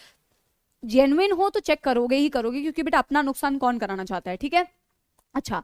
जेन्युइन हो तो चेक करोगे ही करोगे, क्योंकि बेटा अपना नुकसान कौन कराना चाहता है। ठीक है, अच्छा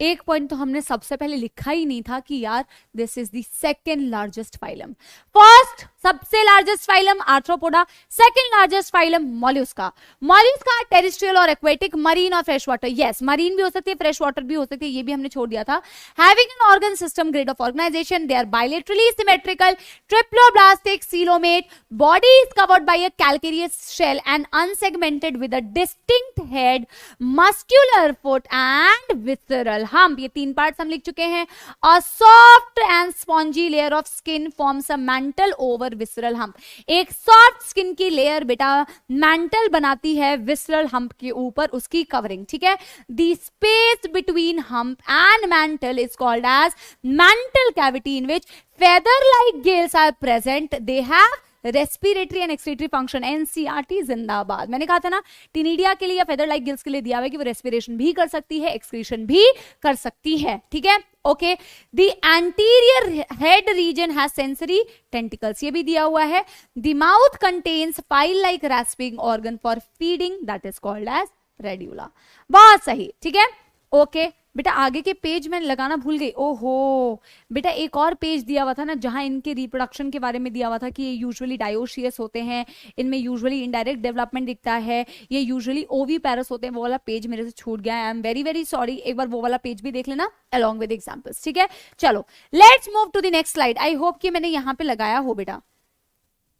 एक पॉइंट तो हमने सबसे पहले लिखा ही नहीं था कि यार this is the second largest phylum. First सबसे largest phylum Arthropoda, second largest phylum mollusca. Mollusca terrestrial और एक्वेटिक, मरीन और फ्रेश वाटर। यस, मरीन भी हो सकती है, फ्रेश वाटर भी हो सकती है, ये भी हमने छोड़ दिया था। Having an organ system, grade of organisation, they are bilaterally symmetrical, triploblastic, coelomate, body is covered by a calcareous shell and unsegmented with a distinct head, muscular foot and visceral hump। ये 3 parts हम लिख चुके हैं। A soft and spongy layer of skin forms a mantle over visceral hump। एक soft skin की layer बेटा mental बनाती है visceral hump के ऊपर, उसकी कवरिंग। ठीक है, the space between hump and mantle is called as mantle cavity, in which feather-like gills are present। They have respiratory and excretory function. NCERT जिंदाबाद। मैंने कहा था ना टिनिडिया के लिए या फेदर लाइक गिल्स के लिए दिया हुआ है कि वो रेस्पिरेशन भी कर सकती है, एक्सक्रीशन भी कर सकती है। ठीक है, okay. The anterior head region has sensory tentacles, ये भी दिया हुआ है। The mouth contains file like rasping organ for feeding, that is called as radula. बहुत सही। ठीक है, ओके। बेटा आगे के पेज में लगाना भूल गई, ओहो बेटा एक और पेज दिया हुआ था ना जहां इनके रिप्रोडक्शन के बारे में दिया हुआ था कि ये यूजुअली डायोशियस होते हैं, इनमें यूजुअली इनडायरेक्ट डेवलपमेंट दिखता है, ये यूजुअली ओवी पैरस होते हैं। वो वाला पेज मेरे से छूट गया, I am very very sorry. एक बार वो वाला पेज भी देख लेना अलॉन्ग विद एग्जांपल्स, ठीक है। चलो let's move to the next slide. I hope कि मैंने यहाँ पे लगाया हो बेटा,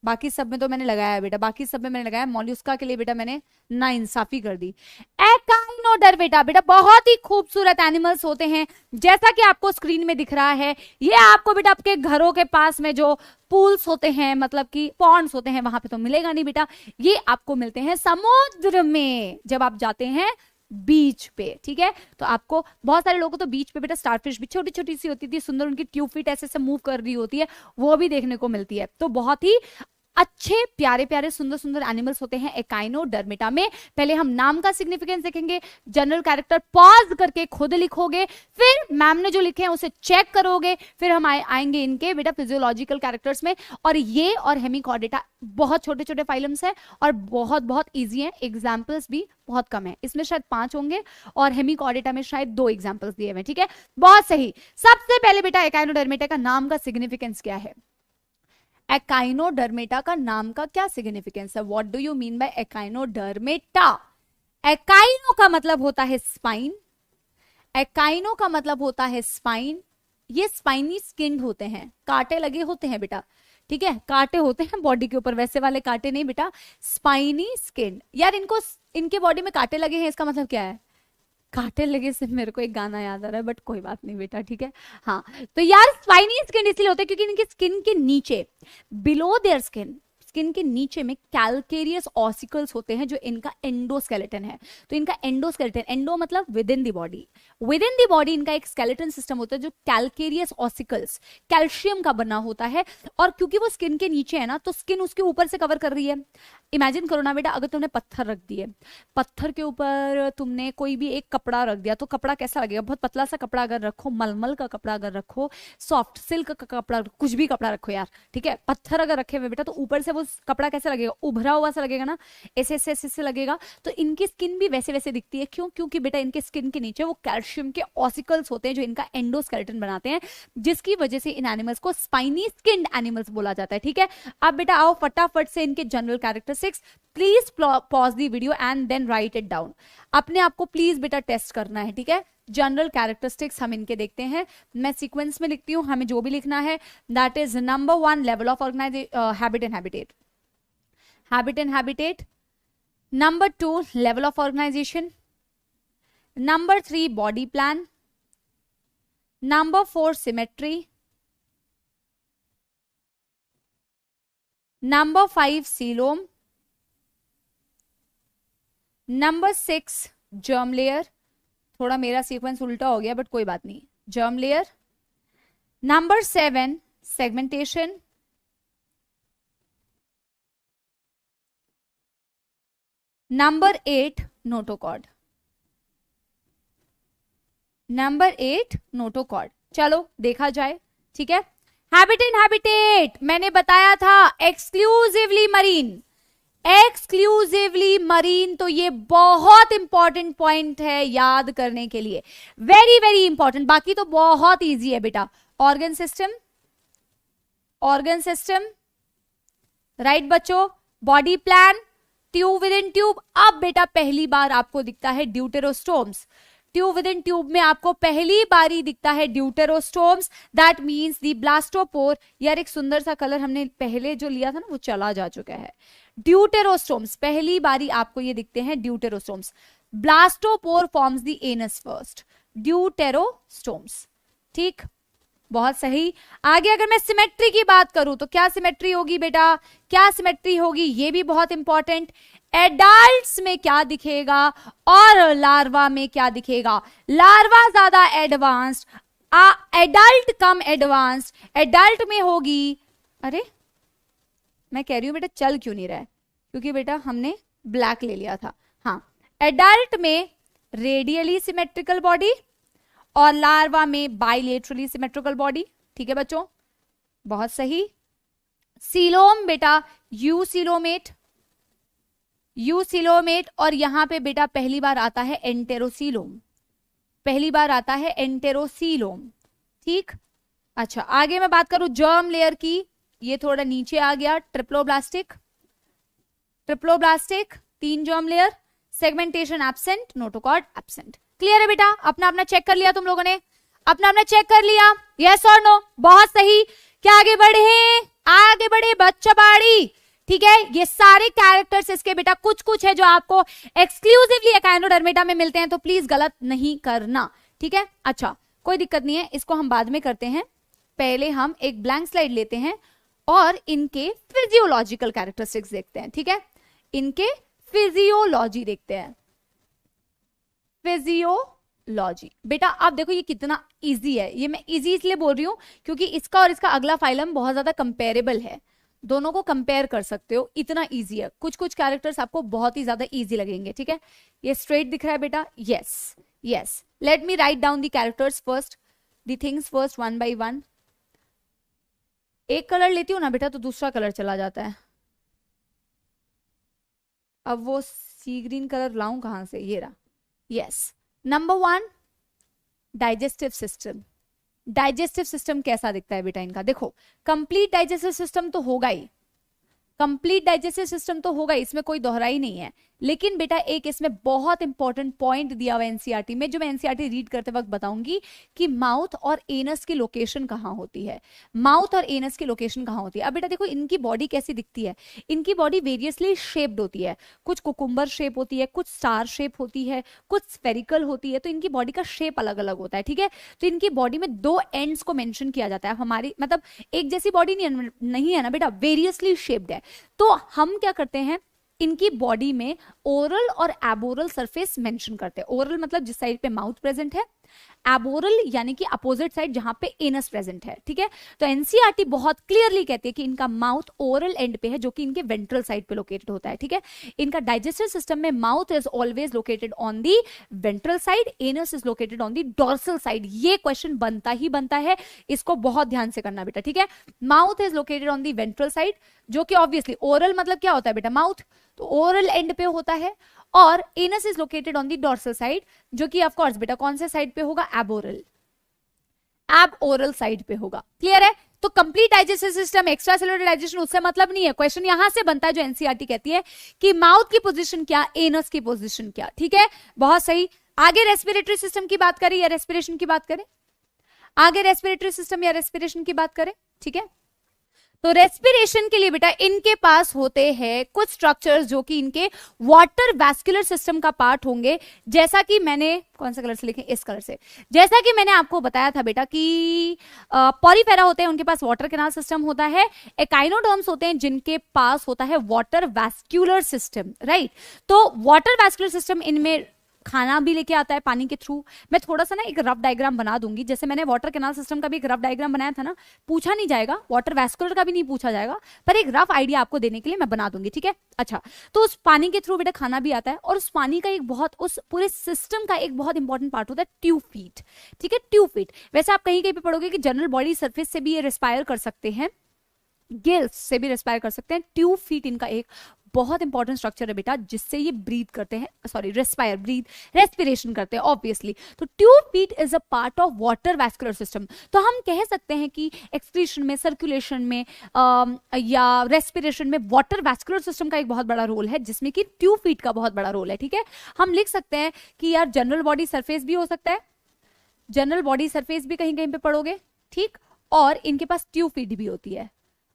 बाकी सब में तो मैंने लगाया है बेटा, बाकी सब में मैंने लगाया। मॉल्यूस्का के लिए बेटा मैंने ना इंसाफी कर दी। एकाइनोडर्मेटा बेटा बहुत ही खूबसूरत एनिमल्स होते हैं, जैसा कि आपको स्क्रीन में दिख रहा है। ये आपको बेटा आपके घरों के पास में जो पूल्स होते हैं, मतलब कि पॉन्ड्स होते हैं, वहां पे तो मिलेगा नहीं बेटा। ये आपको मिलते हैं समुद्र में जब आप जाते हैं बीच पे, ठीक है। तो आपको बहुत सारे लोगों को तो बीच पे बेटा स्टारफिश भी छोटी छोटी सी होती थी, सुंदर, उनकी ट्यूब फिट ऐसे से मूव कर रही होती है, वो भी देखने को मिलती है। तो बहुत ही अच्छे प्यारे प्यारे सुंदर सुंदर एनिमल्स होते हैं एकाइनोडर्मेटा में। पहले हम नाम का सिग्निफिकेंस देखेंगे, जनरल कैरेक्टर पॉज करके खुद लिखोगे, फिर मैम ने जो लिखे हैं उसे चेक करोगे, फिर हम आएंगे इनके बेटा फिजियोलॉजिकल कैरेक्टर्स में। और ये और हेमिकॉर्डेटा बहुत छोटे छोटे फाइलम्स हैं और बहुत बहुत ईजी हैं, एग्जाम्पल्स भी बहुत कम है। इसमें शायद 5 होंगे और हेमिकॉर्डेटा में शायद 2 एग्जाम्पल्स दिए हुए, ठीक है। बहुत सही। सबसे पहले बेटा एकाइनोडर्मेटा का नाम का सिग्निफिकेंस क्या है? एकाइनोडर्मेटा का नाम का क्या सिग्निफिकेंस है? What do you mean by echinodermata? Echino का मतलब होता है स्पाइन, एकाइनो का मतलब होता है स्पाइन। ये स्पाइनी स्किन्ड होते हैं, कांटे लगे होते हैं बेटा, ठीक है, कांटे होते हैं बॉडी के ऊपर, वैसे वाले कांटे नहीं बेटा, स्पाइनी स्किन्ड। यार इनको इनके बॉडी में कांटे लगे हैं, इसका मतलब क्या है? कांटे लगे से मेरे को एक गाना याद आ रहा है, बट कोई बात नहीं बेटा, ठीक है। हाँ तो यार स्पाइनी स्किन इसलिए होता है क्योंकि इनकी स्किन के नीचे, बिलो देयर स्किन, स्किन के नीचे में कैल्केरियस ऑसिकल्स होते हैं जो इनका एंडोस्केलेटन है। तो इनका एंडोस्केलेटन, एंडो मतलब with in the body, with in the body इनका एक स्केलेटन सिस्टम होता है जो कैल्केरियस ऑसिकल्स, कैल्शियम का बना होता है। और क्योंकि वो स्किन के नीचे है ना, तो स्किन उसके ऊपर से कवर कर रही है। इमेजिन करो ना बेटा, अगर तुमने पत्थर रख दिए, पत्थर के ऊपर तुमने कोई भी एक कपड़ा रख दिया, तो कपड़ा कैसा लगेगा? बहुत पतला सा कपड़ा अगर रखो, मलमल का कपड़ा अगर रखो, सॉफ्ट सिल्क का कपड़ा, कुछ भी कपड़ा रखो यार, ठीक है, पत्थर अगर रखे हुए बेटा, तो ऊपर से वो कपड़ा कैसा लगेगा? उभरा हुआ सा लगेगा ना, ऐसे ऐसे ऐसे लगेगा। तो इनकी स्किन भी वैसे वैसे दिखती है। क्यों? क्योंकि बेटा इनके स्किन के नीचे वो कैल्शियम के ऑसिकल्स होते हैं जो इनका एंडोस्केलेटन बनाते हैं, जिसकी वजह से इन एनिमल्स को स्पाइनी स्किन्ड एनिमल्स बोला जाता है, ठीक है। अब बेटा आओ फटाफट से इनके general characteristics, please pause the video and then write it down. अपने आप को प्लीज बेटा टेस्ट करना है, ठीक है। जनरल कैरेक्टरिस्टिक्स हम इनके देखते हैं, मैं सीक्वेंस में लिखती हूं, हमें जो भी लिखना है। That is number 1 level of organisation, habit and habitat, habit and habitat. Number 2 level of organisation. Number 3 body plan. Number 4 symmetry. Number 5 coelom. Number 6 germ layer, थोड़ा मेरा सीक्वेंस उल्टा हो गया बट कोई बात नहीं, germ layer. Number 7 segmentation. Number 8 notochord, number 8 notochord. चलो देखा जाए, ठीक है। हैबिट एंड हैबिटेट मैंने बताया था एक्सक्लूसिवली मरीन, एक्सक्लूसिवली मरीन। तो ये बहुत इंपॉर्टेंट पॉइंट है याद करने के लिए, वेरी वेरी इंपॉर्टेंट। बाकी तो बहुत इजी है बेटा। Organ system, organ system, right बच्चों। Body plan, tube within tube. अब बेटा पहली बार आपको दिखता है deuterostomes, tube within tube में आपको पहली बारी दिखता है deuterostomes, that means the blastopore. यार एक सुंदर सा कलर हमने पहले जो लिया था ना वो चला जा चुका है। ड्यूटेरोस्टोम्स पहली बारी आपको ये दिखते हैं deuterostomes. Blastopore forms the anus first, deuterostomes, ठीक, बहुत सही। आगे अगर मैं सिमेट्री की बात करूं तो क्या सिमेट्री होगी बेटा? क्या सिमेट्री होगी ये भी बहुत इंपॉर्टेंट। एडल्ट्स में क्या दिखेगा और लार्वा में क्या दिखेगा? लार्वा ज्यादा एडवांस्ड, एडल्ट कम एडवांस्ड। एडल्ट में होगी, अरे मैं कह रही हूं बेटा चल क्यों नहीं रहा है, क्योंकि बेटा हमने ब्लैक ले लिया था। हाँ, एडल्ट में रेडियली सिमेट्रिकल बॉडी और लार्वा में बाइलेटरली सिमेट्रिकल बॉडी, ठीक है बच्चों, बहुत सही। सीलोम बेटा यूसिलोमेट, यूसिलोमेट। और यहां पे बेटा पहली बार आता है एंटेरोसीलोम, पहली बार आता है एंटेरोसीलोम, ठीक। अच्छा, आगे मैं बात करूं जर्म लेयर की, ये थोड़ा नीचे आ गया, triploblastic, 3 germ layer, segmentation absent, notochord absent. Clear है बेटा? अपना अपना चेक कर लिया तुम लोगों ने? अपना अपना चेक कर लिया? यस और नो? बहुत सही। क्या आगे बढ़े बच्चा बाड़ी, ठीक है। ये सारे कैरेक्टर्स इसके बेटा कुछ कुछ है जो आपको एक्सक्लूसिवली एकाइनोडर्मेटा में मिलते हैं, तो प्लीज गलत नहीं करना, ठीक है। अच्छा, कोई दिक्कत नहीं है, इसको हम बाद में करते हैं। पहले हम एक ब्लैंक स्लाइड लेते हैं और इनके फिजियोलॉजिकल कैरेक्टरिस्टिक्स देखते हैं, ठीक है। इनके फिजियोलॉजी देखते हैं। फिजियोलॉजी बेटा आप देखो ये कितना इजी है। ये मैं इजी इसलिए बोल रही हूं क्योंकि इसका और इसका अगला फाइलम बहुत ज्यादा कंपेरेबल है, दोनों को कंपेयर कर सकते हो, इतना इजी है। कुछ कुछ कैरेक्टर्स आपको बहुत ही ज्यादा इजी लगेंगे, ठीक है। ये स्ट्रेट दिख रहा है बेटा? Yes. Let me right down the characters first, the things first, one by one. एक कलर लेती हूँ ना बेटा तो दूसरा कलर चला जाता है। अब वो सी ग्रीन कलर लाऊं कहां से? ये रहा। Yes, number 1 digestive system. Digestive system कैसा दिखता है बेटा इनका? देखो, कंप्लीट डाइजेस्टिव सिस्टम तो होगा ही, कंप्लीट डाइजेस्टिव सिस्टम तो होगा, इसमें कोई दोहराई नहीं है। लेकिन बेटा एक इसमें बहुत इंपॉर्टेंट पॉइंट दिया हुआ एनसीईआरटी में, जो मैं एनसीईआरटी रीड करते वक्त बताऊंगी कि माउथ और एनस की लोकेशन कहां होती है। माउथ और एनस की लोकेशन कहां होती है? अब बेटा देखो इनकी बॉडी कैसी दिखती है। इनकी बॉडी वेरियसली शेप्ड होती है, कुछ कुकुम्बर शेप होती है, कुछ स्टार शेप होती है, कुछ स्फेरिकल होती है, तो इनकी बॉडी का शेप अलग अलग होता है, ठीक है। तो इनकी बॉडी में 2 एंड्स को मेंशन किया जाता है। हमारी मतलब एक जैसी बॉडी नहीं है ना बेटा, वेरियसली शेप्ड है। तो हम क्या करते हैं, इनकी बॉडी में ओरल और एबोरल सरफेस मेंशन करते हैं। ओरल मतलब जिस साइड पे माउथ प्रेजेंट है, एबोरल यानी कि अपोजिट साइड जहां पे एनस प्रेजेंट है, ठीक है। तो एनसीईआरटी बहुत क्लियरली कहती है कि इनका माउथ ओरल एंड पे है, जो कि इनके वेंट्रल साइड पे लोकेटेड होता है, ठीक है। इनका डाइजेस्टिव सिस्टम में mouth is always located on the ventral side, anus is located on the dorsal side. ये क्वेश्चन बनता ही बनता है, इसको बहुत ध्यान से करना बेटा, ठीक है। Mouth is located on the ventral side, जो कि ऑब्वियसली ओरल मतलब क्या होता है बेटा? माउथ, तो ओरल एंड पे होता है। और anus is located on the dorsal side, जो कि ऑफ कोर्स बेटा कौन से साइड पे होगा? एबोरल, एबओरल साइड पे होगा। क्लियर है? तो complete digestive system, extra cellular digestion, उससे मतलब नहीं है। क्वेश्चन यहां से बनता है जो एनसीईआरटी कहती है कि माउथ की पोजीशन क्या, एनस की पोजीशन क्या, ठीक है। बहुत सही। आगे रेस्पिरेटरी सिस्टम की बात करें या रेस्पिरेशन की बात करें? आगे रेस्पिरेटरी सिस्टम या रेस्पिरेशन की बात करें, ठीक है। तो रेस्पिरेशन के लिए बेटा इनके पास होते हैं कुछ स्ट्रक्चर्स जो कि इनके वाटर वैस्कुलर सिस्टम का पार्ट होंगे। जैसा कि मैंने कौन सा कलर से लिखे? इस कलर से। जैसा कि मैंने आपको बताया था बेटा कि पॉलीफेरा होते हैं, उनके पास वाटर कैनाल सिस्टम होता है। एकाइनोडर्म्स होते हैं जिनके पास होता है वाटर वैस्कुलर सिस्टम, राइट। तो वाटर वैस्कुलर सिस्टम इनमें खाना भी लेके आता है पानी के थ्रू। मैं थोड़ा सा ना एक रफ डायग्राम बना दूंगी, जैसे मैंने वाटर कैनाल सिस्टम का भी एक रफ डायग्राम बनाया था ना, पूछा नहीं जाएगा, वाटर वैस्कुलर का भी नहीं पूछा जाएगा, पर एक रफ आइडिया आपको देने के लिए मैं बना दूंगी, ठीक है। अच्छा, तो उस पानी के थ्रू बेटा खाना भी आता है, और उस पानी का एक बहुत, उस पूरे सिस्टम का एक बहुत इंपॉर्टेंट पार्ट होता है ट्यूब फीट, ठीक है। ट्यूब फीट, वैसे आप कहीं कहीं पे पढ़ोगे कि जनरल बॉडी सरफेस से भी ये रेस्पायर कर सकते हैं, गिल्स से भी रेस्पायर कर सकते हैं। ट्यूब फीट इनका एक बहुत इंपॉर्टेंट स्ट्रक्चर है बेटा, जिससे ये ब्रीथ करते हैं, सॉरी रेस्पायर, ब्रीथ, रेस्पिरेशन करते हैं ऑब्वियसली। तो tube feet is a part of water vascular system. तो हम कह सकते हैं कि एक्सक्रीशन में, सर्कुलेशन में या रेस्पिरेशन में वाटर वैस्कुलर सिस्टम का एक बहुत बड़ा रोल है, जिसमें कि ट्यूब फीट का बहुत बड़ा रोल है, ठीक है। हम लिख सकते हैं कि यार जनरल बॉडी सरफेस भी हो सकता है, जनरल बॉडी सरफेस भी कहीं कहीं पे पढ़ोगे, ठीक। और इनके पास ट्यूब फीट भी होती है,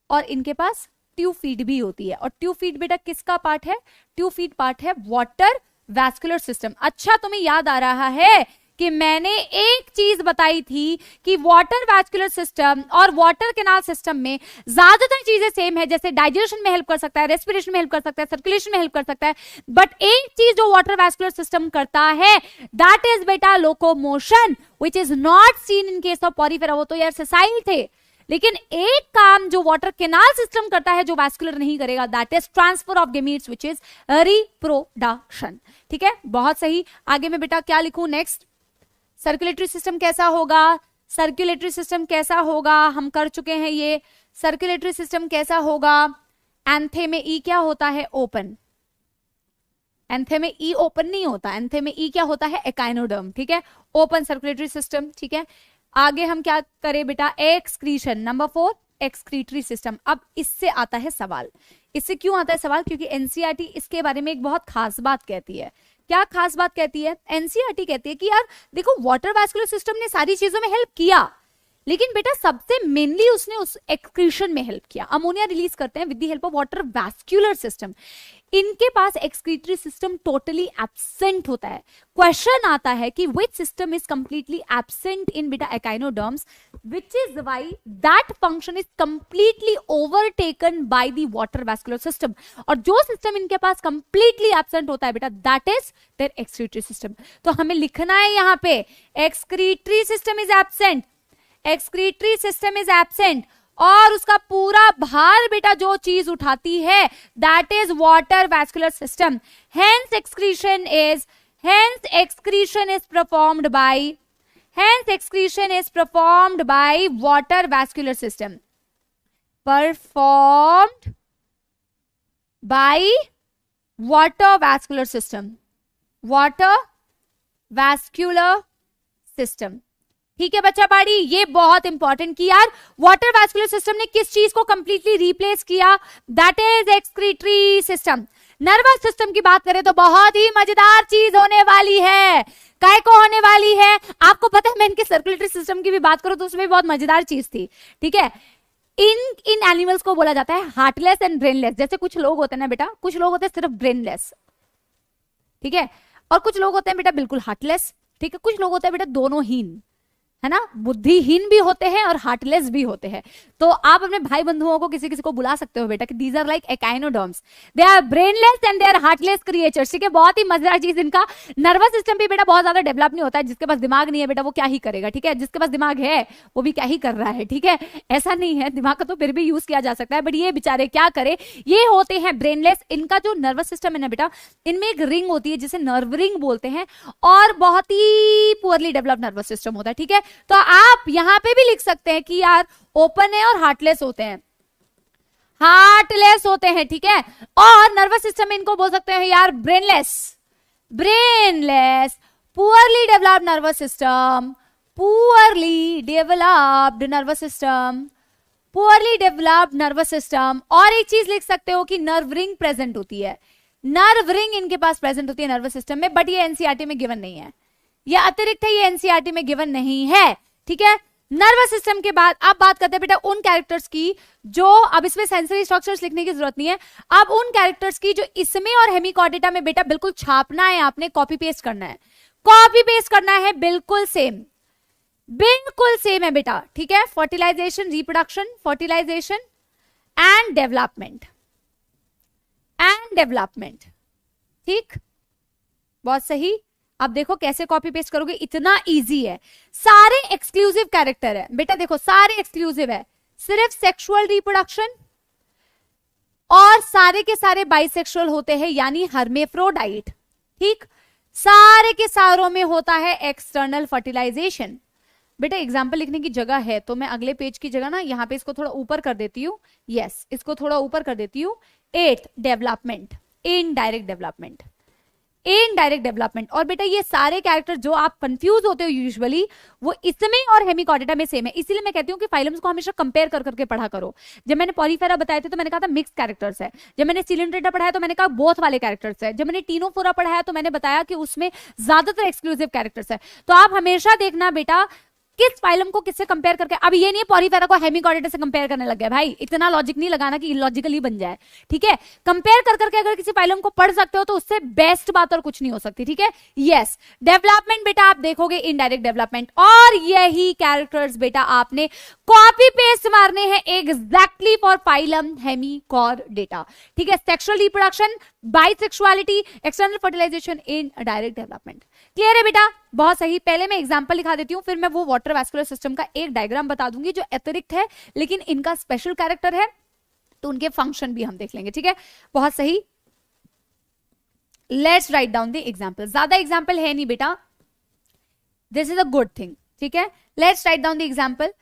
और इनके पास ट्यूब फीट भी होती है। और ट्यूब फीट बेटा किसका पार्ट है? ट्यूब फीट पार्ट है वाटर वैस्कुलर सिस्टम। अच्छा, तुम्हें याद आ रहा है कि मैंने एक चीज बताई थी कि वाटर वैस्कुलर सिस्टम और वाटर कैनाल सिस्टम में ज्यादातर चीजें सेम है, जैसे डाइजेशन में हेल्प कर सकता है, रेस्पिरेशन में हेल्प कर सकता है, सर्कुलेशन में हेल्प कर सकता है। बट एक चीज जो वाटर वैस्कुलर सिस्टम करता है, दैट इज बेटा locomotion, which is not seen in case of Porifera. वो तो यार सेसाइल थे, लेकिन एक काम जो वाटर कैनाल सिस्टम करता है जो वैस्कुलर नहीं करेगा, that is transfer of gametes, which is reproduction, ठीक है। बहुत सही। आगे मैं बेटा क्या लिखूं नेक्स्ट? सर्कुलेटरी सिस्टम कैसा होगा? सर्कुलेटरी सिस्टम कैसा होगा हम कर चुके हैं ये। सर्कुलेटरी सिस्टम कैसा होगा? एंथे में ई क्या होता है? ओपन। एंथे में ई ओपन नहीं होता, एंथे में ई क्या होता है, एकाइनोडर्म, ठीक है, ओपन सर्कुलेटरी सिस्टम, ठीक है। आगे हम क्या करें बेटा, एक्सक्रीशन, नंबर 4 एक्सक्रीटरी सिस्टम। अब इससे आता है सवाल, इससे क्यों आता है सवाल, क्योंकि एनसीईआरटी इसके बारे में एक बहुत खास बात कहती है। क्या खास बात कहती है, एनसीईआरटी कहती है कि यार देखो वाटर वैस्कुलर सिस्टम ने सारी चीजों में हेल्प किया, लेकिन बेटा सबसे मेनली उसने उस एक्सक्रीशन में हेल्प किया। अमोनिया रिलीज करते हैं with the help of water vascular system. इनके पास एक्सक्रीटरी सिस्टम टोटली एब्सेंट होता है। क्वेश्चन आता है कि which system is completely absent in बेटा echinoderms, which is why that function is completely overtaken by the water vascular system. और जो सिस्टम इनके पास कंप्लीटली एब्सेंट होता है बेटा, that is their excretory system. तो हमें लिखना है यहां पे excretory system is absent, excretory system is absent, और उसका पूरा भार बेटा जो चीज उठाती है that is water vascular system. Hence excretion is performed by water vascular system, performed by water vascular system. ठीक है बच्चा पाड़ी, ये बहुत इंपॉर्टेंट कि यार वाटर वैस्कुलर सिस्टम ने किस चीज को कंप्लीटली रिप्लेस किया, that is excretory system. Nervous system की बात करें तो बहुत ही मजेदार चीज होने वाली है। काय को होने वाली है, आपको पता है, मैं इनके सर्कुलेटरी सिस्टम की भी बात करूं तो उसमें बहुत मजेदार चीज थी, ठीक है। इन एनिमल्स को बोला जाता है हार्टलेस एंड ब्रेनलेस। जैसे कुछ लोग होते हैं ना बेटा, कुछ लोग होते हैं सिर्फ ब्रेनलेस, ठीक है, और कुछ लोग होते हैं बेटा बिल्कुल हार्टलेस, ठीक है, कुछ लोग होते हैं बेटा दोनों हीन, है ना, बुद्धिहीन भी होते हैं और हार्टलेस भी होते हैं। तो आप अपने भाई बंधुओं को किसी किसी को बुला सकते हो बेटा कि these are like echinoderms, they are brainless and they are heartless creatures, ठीक है। बहुत ही मजेदार चीज, इनका नर्वस सिस्टम भी बेटा बहुत ज्यादा डेवलप नहीं होता है। जिसके पास दिमाग नहीं है बेटा वो क्या ही करेगा, ठीक है, जिसके पास दिमाग है वो भी क्या ही कर रहा है, ठीक है, ऐसा नहीं है, दिमाग का तो फिर भी यूज किया जा सकता है, बट ये बेचारे क्या करे, ये होते हैं ब्रेनलेस। इनका जो नर्वस सिस्टम है ना बेटा, इनमें एक रिंग होती है जिसे नर्व रिंग बोलते हैं, और बहुत ही पुअरली डेवलप नर्वस सिस्टम होता है, ठीक है। तो आप यहां पे भी लिख सकते हैं कि यार ओपन है और हार्टलेस होते हैं, ठीक है। और नर्वस सिस्टम में इनको बोल सकते हैं यार brainless, poorly developed nervous system, poorly developed nervous system. और एक चीज लिख सकते हो कि नर्व रिंग प्रेजेंट होती है, नर्व रिंग इनके पास प्रेजेंट होती है नर्वस सिस्टम में, बट ये एनसीईआरटी में गिवन नहीं है, ये अतिरिक्त है, ये एनसीईआरटी में गिवन नहीं है, ठीक है। नर्वस सिस्टम के बाद अब बात करते हैं बेटा उन कैरेक्टर्स की जो, अब इसमें सेंसरी स्ट्रक्चर्स लिखने की जरूरत नहीं है, अब उन कैरेक्टर्स की जो इसमें और हेमिकॉर्डेटा में बेटा बिल्कुल छापना है, आपने कॉपी पेस्ट करना है, बिल्कुल सेम है बेटा, ठीक है। Fertilisation, reproduction, fertilisation and development, ठीक, बहुत सही। अब देखो कैसे कॉपी पेस्ट करोगे, इतना इजी है, सारे एक्सक्लूसिव कैरेक्टर है बेटा, देखो सारे एक्सक्लूसिव है, सिर्फ सेक्सुअल रिप्रोडक्शन, और सारे के सारे बाइसेक्सुअल होते हैं यानी हर्मेफ्रोडाइट, ठीक। सारे के सारों में होता है एक्सटर्नल फर्टिलाइजेशन। बेटा एग्जाम्पल लिखने की जगह है तो मैं अगले पेज की जगह ना यहाँ पे इसको थोड़ा ऊपर कर देती हूँ, यस, इसको थोड़ा ऊपर कर देती हूँ। 8 डेवलपमेंट, इनडायरेक्ट डेवलपमेंट। और बेटा ये सारे कैरेक्टर जो आप कंफ्यूज होते हो यूजुअली, वो इसमें और हेमिकॉर्डेटा में सेम है, इसीलिए मैं कहती हूँ कि फाइलम्स को हमेशा कंपेयर कर करके पढ़ा करो। जब मैंने पॉलीफेरा बताए थे तो मैंने कहा था मिक्स कैरेक्टर्स है, जब मैंने सिलिंड्रेटा पढ़ाया तो मैंने कहा बोथ वाले कैरेक्टर्स है, जब मैंने टीनोफोरा पढ़ाया तो मैंने बताया कि उसमें ज्यादातर एक्सक्लूसिव कैरेक्टर्स है। तो आप हमेशा देखना बेटा किस फाइलम को किससे कंपेयर करके, अब ये नहीं पॉलीफेरा को हेमिकॉर्डेटा से कंपेयर करने लग गया भाई, इतना लॉजिक नहीं लगाना कि इलॉजिकली बन जाए, ठीक है। कंपेयर कर करके अगर किसी फाइलम को पढ़ सकते हो तो उससे बेस्ट बात और कुछ नहीं हो सकती, ठीक है। यस, डेवलपमेंट बेटा आप देखोगे इनडायरेक्ट डेवलपमेंट, और यही कैरेक्टर्स बेटा आपने कॉपी पेस्ट मारने हैं एग्जैक्टली फॉर फाइलम हेमिकॉर्डेटा, ठीक है। Sexual reproduction, bisexuality, external fertilisation, indirect development. Clear है बेटा, बहुत सही। पहले मैं एग्जांपल लिखा देती हूं, फिर मैं वो वाटर वैस्कुलर सिस्टम का एक डायग्राम बता दूंगी जो अतिरिक्त है लेकिन इनका स्पेशल कैरेक्टर है, तो उनके फंक्शन भी हम देख लेंगे, ठीक है। बहुत सही, let's write down the example. ज्यादा एग्जांपल है नहीं बेटा, this is a good thing, ठीक है। Let's write down the example.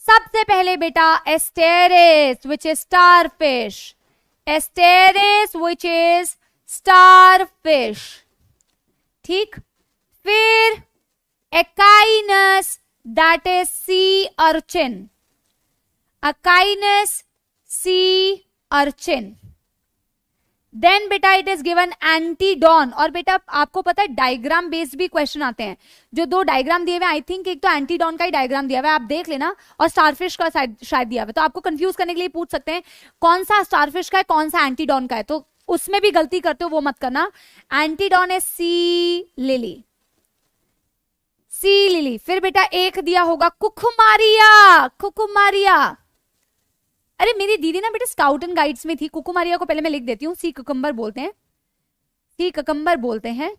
सबसे पहले बेटा Asterias which is starfish, Asterias which is starfish, ठीक। फिर Echinus, that is sea urchin, Echinus sea urchin. Then बेटा इट इज गिवन एंटीडॉन, और बेटा आपको पता है डायग्राम बेस्ड भी क्वेश्चन आते हैं। जो दो डायग्राम दिए हुए, आई थिंक एक तो एंटीडॉन का ही डायग्राम दिया हुआ है, आप देख लेना, और स्टारफिश का शायद दिया हुआ है। तो आपको कंफ्यूज करने के लिए पूछ सकते हैं कौन सा स्टारफिश का है, कौन सा एंटीडॉन का है, तो उसमें भी गलती करते हो वो मत करना। एंटीडॉन है सी लिली, सी लिली। फिर बेटा एक दिया होगा कुकुमारिया, कुकुमारिया। अरे मेरी दीदी ना बेटा स्काउट एंड गाइड्स में थी। कुकुमारिया को पहले मैं लिख देती हूँ, सी कुकुम्बर बोलते हैं, सी कुकुम्बर बोलते हैं।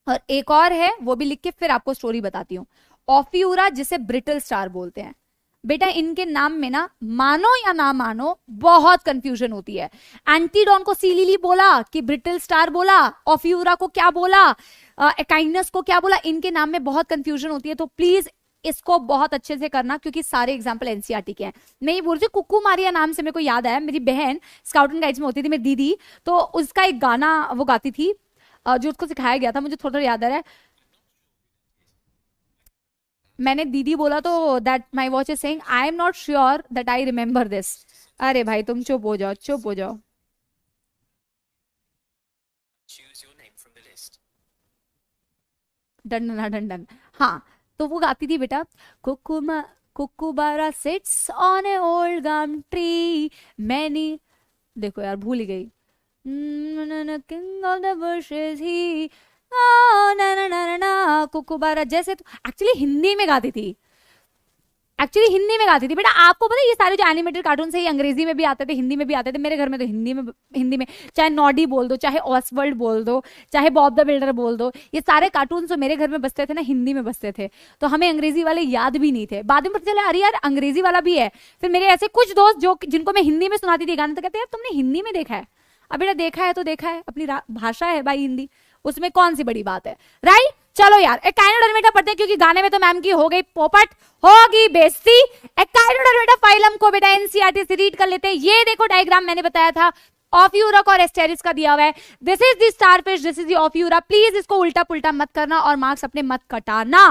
और एक और है, वो भी लिख के फिर आपको स्टोरी बताती हूँ, ऑफियूरा, जिसे ब्रिटल स्टार बोलते हैं। बेटा इनके नाम में ना मानो या ना मानो बहुत कंफ्यूजन होती है। एंटीडॉन को सी लिली बोला कि ब्रिटल स्टार बोला, ऑफियूरा को क्या बोला, एकाइनस को क्या बोला, इनके नाम में बहुत कंफ्यूजन होती है। तो प्लीज इसको बहुत अच्छे से करना, क्योंकि सारे एग्जाम्पल एनसीईआरटी के हैं। मैं ये बोल रही हूँ, कुकू मारिया नाम से मेरे को याद आया, मेरी बहन स्काउट एंड गाइड्स में होती थी, मेरी दीदी, तो उसका एक गाना वो गाती थी जो उसको सिखाया गया था, मुझे थोड़ा याद आ रहा है। मैंने दीदी बोला तो that my watch is saying I am not sure that I remember this. अरे भाई तुम चुप हो जाओ, चुप हो जाओ। Done done done. हाँ, तो वो गाती थी बेटा, kookaburra sits on a old gum tree many, देखो यार भूल ही गई, king of the bush is he, kookaburra. जैसे तो एक्चुअली हिंदी में गाती थी, एक्चुअली हिंदी में गाती थी बेटा। आपको पता है ये सारे जो एनिमेटेड कार्टून है ये अंग्रेजी में भी आते थे, हिंदी में भी आते थे। मेरे घर में तो हिंदी में चाहे नॉडी बोल दो, चाहे ऑसवर्ल्ड बोल दो, चाहे बॉब द बिल्डर बोल दो, ये सारे कार्टून जो मेरे घर में बसते थे ना हिंदी में बसते थे। तो हमें अंग्रेजी वाले याद भी नहीं थे। बाद में पता चला अरे यार अंग्रेजी वाला भी है। फिर मेरे ऐसे कुछ दोस्त जो जिनको मैं हिंदी में सुनाती थी गाने, तो कहते यार तुमने हिंदी में देखा है। अब बेटा देखा है तो देखा है, अपनी भाषा है भाई हिंदी, उसमें कौन सी बड़ी बात है, राइट। चलो यार एकाइनोडर्मेटा पढ़ते हैं, क्योंकि गाने में तो मैम की हो गई पोपट, होगी बेइज्जती। एकाइनोडर्मेटा फाइलम को बेटा एनसीईआरटी से रीड कर लेते हैं। ये देखो डायग्राम मैंने बताया था, ऑफियूरा और एस्टेरिस का दिया हुआ है। This is the starfish, this is the Ophiura. Please इसको उल्टा पुल्टा मत करना और मार्क्स अपने मत कटाना।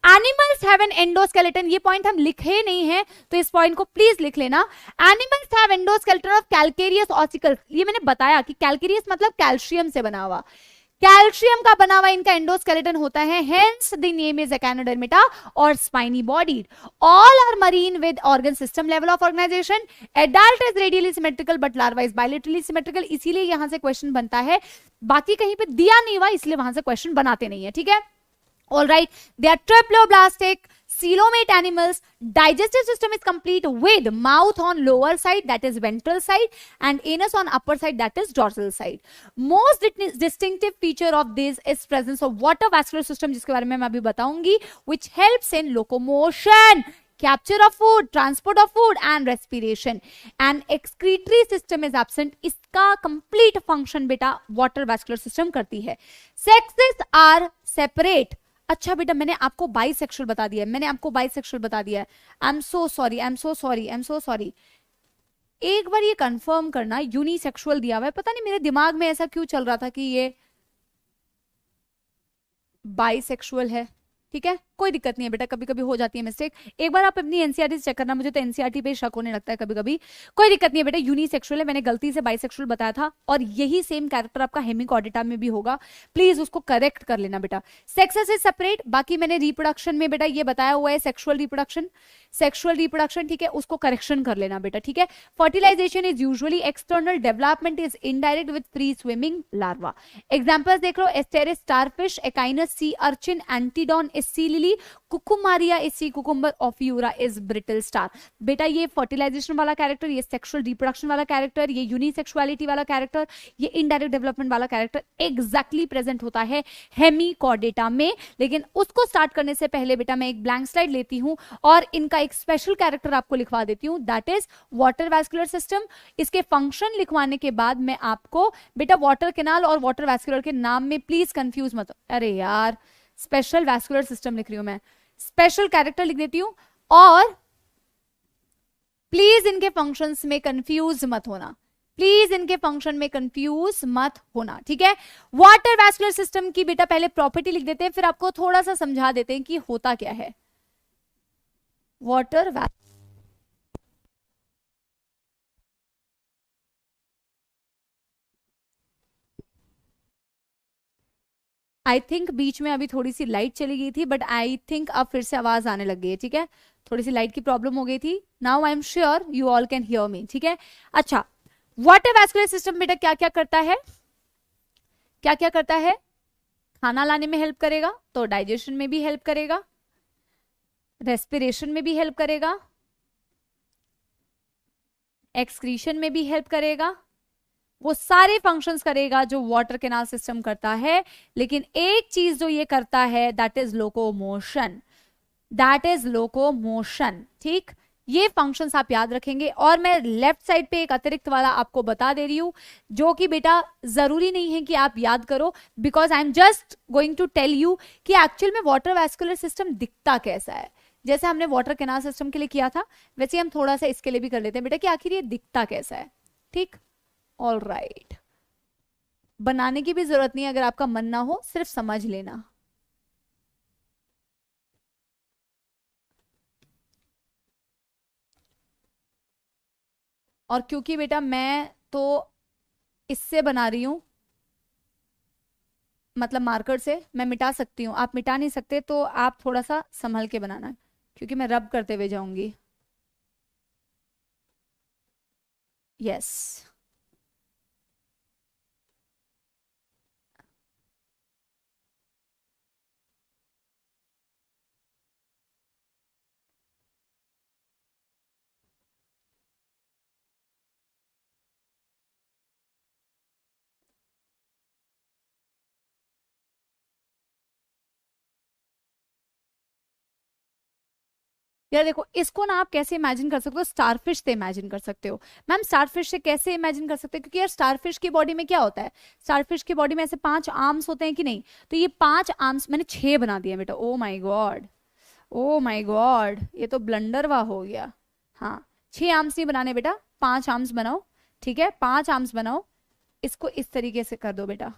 एनिमल्स हैव एन एंडोस्केलेटन, ये पॉइंट हम लिखे नहीं है तो इस पॉइंट को प्लीज लिख लेना। Animals have endoskeleton of calcareous ossicles, ये मैंने बताया कि कैल्केरियस मतलब कैल्शियम से बना हुआ, कैल्शियम का बना हुआ इनका एंडोस्केलेटन होता है, hence the name is echinodermata और spiny bodied. All are marine with organ system level of organisation. Adult is radially symmetrical but larva is bilaterally symmetrical, इसीलिए यहां से क्वेश्चन बनता है, बाकी कहीं पे दिया नहीं हुआ इसलिए वहां से क्वेश्चन बनाते नहीं है, ठीक है। All right, they are triploblastic, coelomate animals. Digestive system is complete with mouth on lower side, that is ventral side, and anus on upper side, that is dorsal side. Most distinctive feature of this is presence of water vascular system, जिसके बारे में मैं अभी बताऊंगी, which helps in locomotion, capture of food, transport of food and respiration. And excretory system is absent. इसका complete function बेटा water vascular system करती है। Sexes are separate. अच्छा बेटा मैंने आपको बाइसेक्सुअल बता दिया है, मैंने आपको बाइसेक्सुअल बता दिया है। I am so sorry, I am so sorry, I am so sorry. एक बार ये कंफर्म करना, यूनिसेक्सुअल दिया हुआ है, पता नहीं मेरे दिमाग में ऐसा क्यों चल रहा था कि ये बाइसेक्सुअल है, ठीक है कोई दिक्कत नहीं है बेटा, कभी कभी हो जाती है मिस्टेक। एक बार आप अपनी एनसीईआरटी चेक करना, मुझे तो एनसीईआरटी पे शक होने लगता है कभी कभी, कोई दिक्कत नहीं है बेटा। यूनिसेक्सुअल है, मैंने गलती से बाइसेक्सुअल बताया था, और यही सेम कैरेक्टर आपका हेमिकॉर्डेटा में भी होगा, प्लीज उसको करेक्ट कर लेना बेटा। सेक्सेस इज सेपरेट, बाकी मैंने रिप्रोडक्शन में बेटा ये बताया हुआ है, सेक्सुअल रिप्रोडक्शन, ठीक है, उसको करेक्शन कर लेना बेटा, ठीक है। Fertilisation is usually external, development is indirect with free swimming larva. Examples देख लो, Asterias starfish, Echinus sea urchin, Antedon is sea lily, Cucumaria is sea cucumber, Ophiura is brittle star. बेटा ये फर्टिलाइजेशन वाला कैरेक्टर, ये sexual reproduction वाला character, ये unisexuality वाला character, ये इनडायरेक्ट डेवलपमेंट वाला कैरेक्टर एग्जैक्टली प्रेजेंट होता है हेमिकॉर्डेटा में। लेकिन उसको स्टार्ट करने से पहले बेटा मैं एक ब्लैंक स्लाइड लेती हूं और इनका एक स्पेशल कैरेक्टर आपको लिखवा देती हूं, that is water vascular system. इसके फंक्शन लिखवाने के बाद मैं आपको बेटा वाटर कैनाल और वाटर वैस्कुलर के नाम में प्लीज कंफ्यूज मत, अरे यार स्पेशल वैस्कुलर सिस्टम लिख रही हूं मैं, स्पेशल कैरेक्टर लिख देती हूं, और प्लीज इनके फंक्शंस में कंफ्यूज मत होना। प्लीज इनके फंक्शन में कंफ्यूज मत होना, ठीक है। वाटर वैस्कुलर सिस्टम की बेटा पहले प्रॉपर्टी लिख देते हैं, फिर आपको थोड़ा सा समझा देते हैं कि होता क्या है वाटर। आई थिंक बीच में अभी थोड़ी सी लाइट चली गई थी, बट आई थिंक अब फिर से आवाज आने लग गई है, ठीक है। थोड़ी सी लाइट की प्रॉब्लम हो गई थी। Now I am sure you all can hear me, ठीक है। अच्छा, वाटर वैस्कुलर सिस्टम बेटा क्या क्या करता है, क्या क्या करता है? खाना लाने में हेल्प करेगा, तो डाइजेशन में भी हेल्प करेगा, रेस्पिरेशन में भी हेल्प करेगा, एक्सक्रीशन में भी हेल्प करेगा, वो सारे फंक्शंस करेगा जो वाटर कैनाल सिस्टम करता है। लेकिन एक चीज जो ये करता है that is locomotion, that is locomotion, ठीक। ये फंक्शंस आप याद रखेंगे। और मैं लेफ्ट साइड पे एक अतिरिक्त वाला आपको बता दे रही हूं, जो कि बेटा जरूरी नहीं है कि आप याद करो, because I am just going to tell you कि एक्चुअल में वाटर वैस्कुलर सिस्टम दिखता कैसा है। जैसे हमने वाटर कैनाल सिस्टम के लिए किया था, वैसे हम थोड़ा सा इसके लिए भी कर लेते हैं बेटा कि आखिर ये दिखता कैसा है, ठीक। ऑल राइट, बनाने की भी जरूरत नहीं है, अगर आपका मन ना हो, सिर्फ समझ लेना। और क्योंकि बेटा मैं तो इससे बना रही हूं, मतलब मार्कर से मैं मिटा सकती हूँ, आप मिटा नहीं सकते, तो आप थोड़ा सा संभल के बनाना, क्योंकि मैं रब करते हुए जाऊंगी। यस, यार देखो, इसको ना आप कैसे इमेजिन कर सकते हो? स्टारफिश से इमेजिन कर सकते हो। मैम स्टारफिश से कैसे इमेजिन कर सकते हो? क्योंकि यार स्टारफिश की बॉडी में क्या होता है, स्टारफिश की बॉडी में ऐसे 5 आर्म्स होते हैं कि नहीं? तो ये 5 आर्म्स मैंने 6 बना दिया बेटा। ओ माई गॉड, ओ माई गॉड, ये तो ब्लंडरवा हो गया। हाँ, 6 आर्म्स नहीं बनाने बेटा, 5 आर्म्स बनाओ, ठीक है, 5 आर्म्स बनाओ। इसको इस तरीके से कर दो बेटा।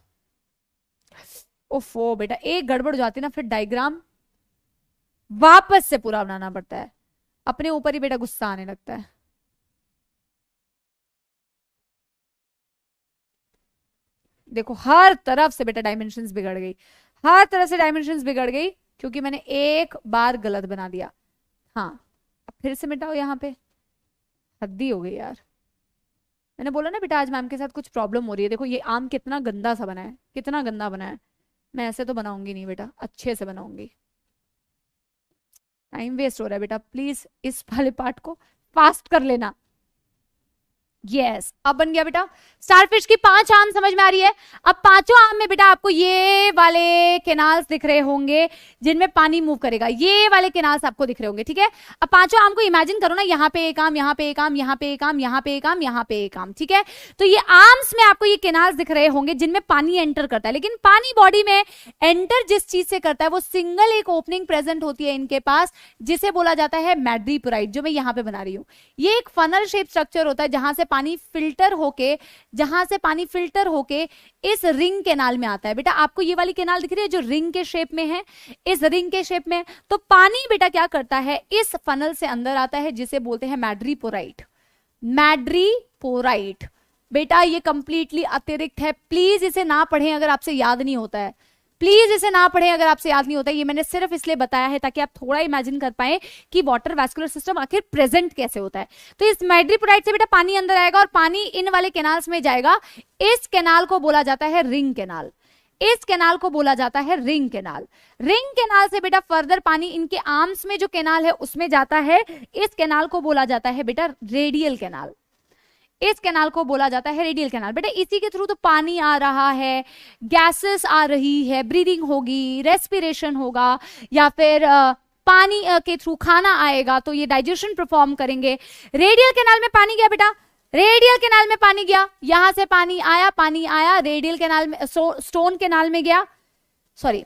ओफो बेटा, एक गड़बड़ हो जाती है ना, फिर डायग्राम वापस से पूरा बनाना पड़ता है, अपने ऊपर ही बेटा गुस्सा आने लगता है। देखो हर तरफ से बेटा डायमेंशंस बिगड़ गई, हर तरफ से डायमेंशंस बिगड़ गई, क्योंकि मैंने एक बार गलत बना दिया। हाँ, अब फिर से मिटाओ, यहाँ पे हद्दी हो गई यार। मैंने बोला ना बेटा आज मैम के साथ कुछ प्रॉब्लम हो रही है। देखो ये आम कितना गंदा सा बना है, कितना गंदा बना है। मैं ऐसे तो बनाऊंगी नहीं बेटा, अच्छे से बनाऊंगी। टाइम वेस्ट हो रहा है बेटा, प्लीज इस वाले पार्ट को फास्ट कर लेना। यस, अब बन गया बेटा। स्टारफिश की 5 आर्म समझ में आ रही है? अब 5 आर्म में बेटा आपको ये वाले केनाल्स दिख रहे होंगे जिनमें पानी मूव करेगा, ये वाले केनाल्स आपको दिख रहे होंगे, ठीक है। अब 5 आर्म को इमेजिन करो ना, यहाँ पे एक आर्म, यहाँ पे एक आर्म, यहाँ पे एक आर्म, यहाँ पे एक आर्म, यहाँ पे एक आर्म, ठीक है। तो ये आर्म्स में आपको ये केनाल्स दिख रहे होंगे जिनमें पानी एंटर करता है। लेकिन पानी बॉडी में एंटर जिस चीज से करता है वो सिंगल एक ओपनिंग प्रेजेंट होती है इनके पास, जिसे बोला जाता है मैड्रीपोराइट, जो मैं यहाँ पे बना रही हूँ। ये एक फनल शेप स्ट्रक्चर होता है जहां से पानी फिल्टर होके इस रिंग केनाल में आता है। बेटा आपको ये वाली केनाल दिख रही है जो रिंग के शेप में है, इस रिंग के शेप में। तो पानी बेटा क्या करता है, इस फनल से अंदर आता है, जिसे बोलते हैं मैड्रीपोराइट। मैड्रीपोराइट बेटा ये कंप्लीटली अतिरिक्त है, प्लीज इसे ना पढ़ें अगर आपसे याद नहीं होता है, प्लीज इसे ना पढ़ें अगर आपसे याद नहीं होता है। ये मैंने सिर्फ इसलिए बताया है ताकि आप थोड़ा इमेजिन कर पाए कि वाटर वैस्कुलर सिस्टम आखिर प्रेजेंट कैसे होता है। तो इस मैड्रीपोराइट से बेटा पानी अंदर आएगा और पानी इन वाले कैनाल्स में जाएगा। इस कैनाल को बोला जाता है रिंग कैनाल, इस कैनाल को बोला जाता है रिंग कैनाल। रिंग कैनाल से बेटा फर्दर पानी इनके आर्म्स में जो कैनाल है उसमें जाता है। इस कैनाल को बोला जाता है बेटा रेडियल कैनाल, इस कैनाल को बोला जाता है रेडियल कैनाल। बेटा इसी के थ्रू तो पानी आ रहा है, गैसेस आ रही है, ब्रीदिंग होगी, रेस्पिरेशन होगा, या फिर पानी के थ्रू खाना आएगा, तो ये डाइजेशन परफॉर्म करेंगे। रेडियल कैनाल में पानी गया बेटा, रेडियल कैनाल में पानी गया, यहां से पानी आया रेडियल कैनाल में, स्टोन कैनाल में गया, सॉरी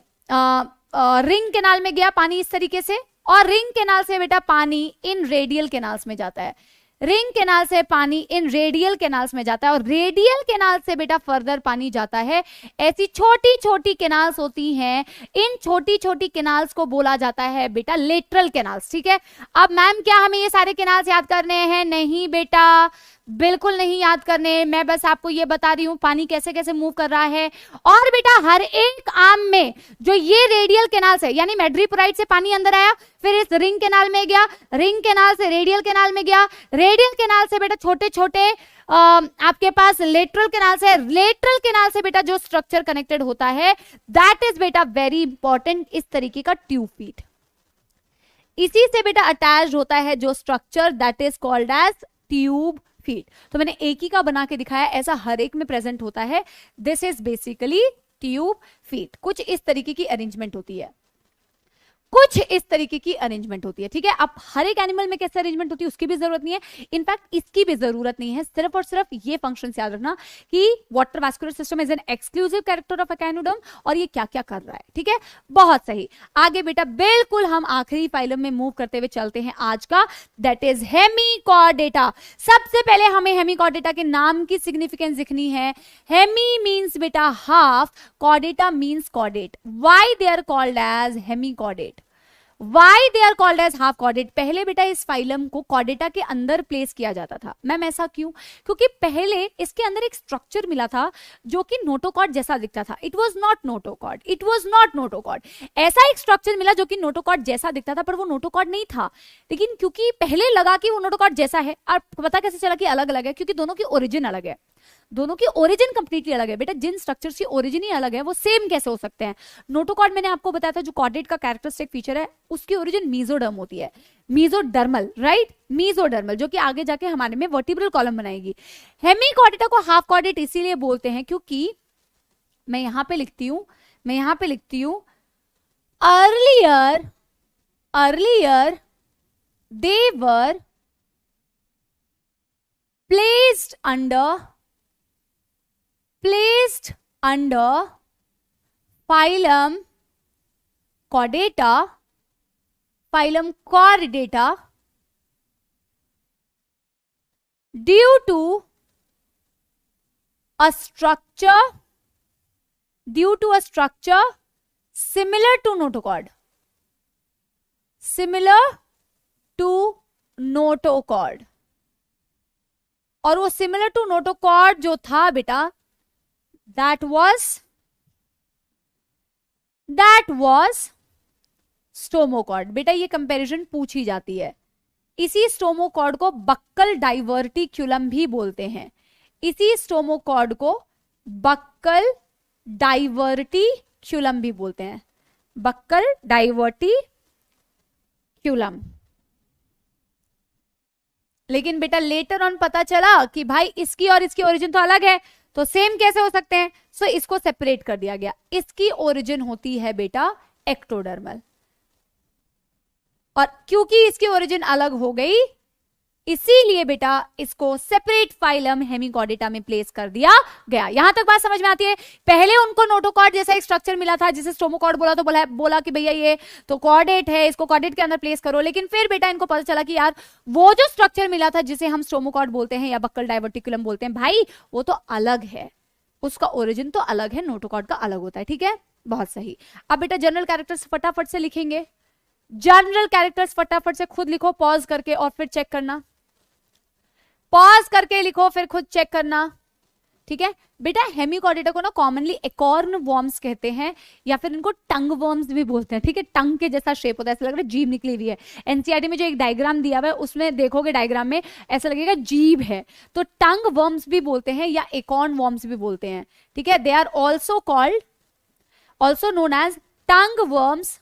रिंग कैनाल में गया पानी इस तरीके से, और रिंग कैनाल से बेटा पानी इन रेडियल कैनाल्स में जाता है। रिंग कैनाल से पानी इन रेडियल कैनाल्स में जाता है और रेडियल कैनाल से बेटा फर्दर पानी जाता है। ऐसी छोटी छोटी कैनाल्स होती हैं, इन छोटी छोटी कैनाल्स को बोला जाता है बेटा लेटरल कैनाल्स। ठीक है, अब मैम क्या हमें ये सारे कैनाल्स याद करने हैं? नहीं बेटा, बिल्कुल नहीं याद करने। मैं बस आपको ये बता रही हूं पानी कैसे कैसे मूव कर रहा है। और बेटा हर एक आर्म में जो ये रेडियल कैनाल्स है, यानी मैड्रीपोराइट से पानी अंदर आया, फिर इस रिंग कैनाल में गया, रिंग कैनाल से रेडियल कैनाल में गया, रेडियल कैनाल से बेटा छोटे छोटे आपके पास लेटरल कैनाल से, लेटरल कैनाल से बेटा जो स्ट्रक्चर कनेक्टेड होता है दैट इज बेटा वेरी इंपॉर्टेंट, इस तरीके का ट्यूब फीट। इसी से बेटा अटैच्ड होता है जो structure that is called as tube feet. तो मैंने एक ही का बना के दिखाया, ऐसा हर एक में प्रेजेंट होता है। This is basically tube feet. कुछ इस तरीके की अरेंजमेंट होती है, कुछ इस तरीके की अरेंजमेंट होती है। ठीक है, अब हर एक एनिमल में कैसे अरेंजमेंट होती है उसकी भी जरूरत नहीं है, इनफैक्ट इसकी भी जरूरत नहीं है। सिर्फ और सिर्फ ये फंक्शन याद रखना कि water vascular system is an exclusive character of echinoderm और ये क्या क्या कर रहा है। ठीक है, बहुत सही। आगे बेटा बिल्कुल हम आखिरी फाइलम में मूव करते हुए चलते हैं आज का, दैट इज हेमिकॉर्डेटा। सबसे पहले हमें हेमिकॉर्डेटा के नाम की सिग्निफिकेंस दिखनी है। हेमी मीन्स बेटा half, chordata means chordate. Why they are called as hemichordate? Why they are called as half chordate? पहले बेटा इस फाइलम को कॉर्डेटा के अंदर प्लेस किया जाता था। मैम ऐसा क्यों? क्योंकि पहले इसके अंदर एक स्ट्रक्चर मिला था जो कि नोटोकॉर्ड जैसा दिखता था। It was not notochord, it was not notochord. ऐसा एक स्ट्रक्चर मिला जो कि नोटोकॉर्ड जैसा दिखता था पर वो नोटोकॉर्ड नहीं था। लेकिन क्योंकि पहले लगा कि वो नोटोकॉर्ड जैसा है, आपको पता कैसे चला कि अलग अलग है? क्योंकि दोनों की ओरिजिन अलग है, दोनों की ओरिजिन कंप्लीटली अलग है। बेटा जिन स्ट्रक्चर्स की ओरिजिन ही अलग है वो सेम कैसे हो सकते हैं? नोटोकॉर्ड मैंने आपको बताया था जो कॉर्डेट का कैरेक्टरिस्टिक फीचर है उसकी ओरिजिन मीजोडर्म होती है, मीजोडर्मल, राइट, मीजोडर्मल, जो कि आगे जाके हमारे में वर्टिब्रल कॉलम बनाएगी। हेमिकॉर्डेटा को हाफ कॉर्डेट इसीलिए बोलते हैं क्योंकि मैं यहां पे लिखती हूं earlier they were placed under phylum chordata due to a structure similar to notochord, और वो सिमिलर टू नोटोकॉर्ड जो था बेटा दैट वाज स्टोमोकॉर्ड। बेटा ये कंपैरिजन पूछी जाती है। इसी स्टोमोकॉर्ड को बक्कल डाइवर्टिक्यूलम भी बोलते हैं, इसी स्टोमोकॉर्ड को बक्कल डाइवर्टिक्यूलम भी बोलते हैं, बक्कल डाइवर्टिक्यूलम। लेकिन बेटा लेटर ऑन पता चला कि भाई इसकी और इसकी ओरिजिन तो अलग है, तो सेम कैसे हो सकते हैं? सो इसको सेपरेट कर दिया गया। इसकी ओरिजिन होती है बेटा एक्टोडर्मल, और क्योंकि इसकी ओरिजिन अलग हो गई इसीलिए बेटा इसको सेपरेट फाइलम हेमिकॉर्डेटा में प्लेस कर दिया गया। यहां तक बात समझ में आती है? पहले उनको नोटोकॉर्ड जैसा एक स्ट्रक्चर मिला था जिसे स्टोमोकॉर्ड बोला, तो बोला कि भैया ये तो कॉर्डेट है, इसको कॉर्डेट के अंदर प्लेस करो। लेकिन फिर बेटा इनको पता चला कि यार वो जो स्ट्रक्चर मिला था जिसे हम स्टोमोकॉर्ड बोलते हैं या बक्कल डाइवर्टिकुलम बोलते हैं, भाई वो तो अलग है, उसका ओरिजिन तो अलग है, नोटोकॉर्ड का अलग होता है। ठीक है, बहुत सही। अब बेटा जनरल कैरेक्टर्स फटाफट से लिखेंगे, जनरल कैरेक्टर्स फटाफट से खुद लिखो पॉज करके और फिर चेक करना, पॉज करके लिखो फिर खुद चेक करना। ठीक है बेटा, हेमिकॉर्डेटा को ना कॉमनली एकॉर्न वॉर्म्स कहते हैं या फिर इनको टंग वॉर्म्स भी बोलते हैं। ठीक है, टंग के जैसा शेप होता है, ऐसा लग रहा है जीभ निकली हुई है। एनसीईआरटी में जो एक डायग्राम दिया हुआ है उसमें देखोगे, डायग्राम में ऐसा लगेगा जीभ है, तो टंग वॉर्म्स भी बोलते हैं या एकॉर्न वॉर्म्स भी बोलते हैं। ठीक है, they are also known as tongue worms.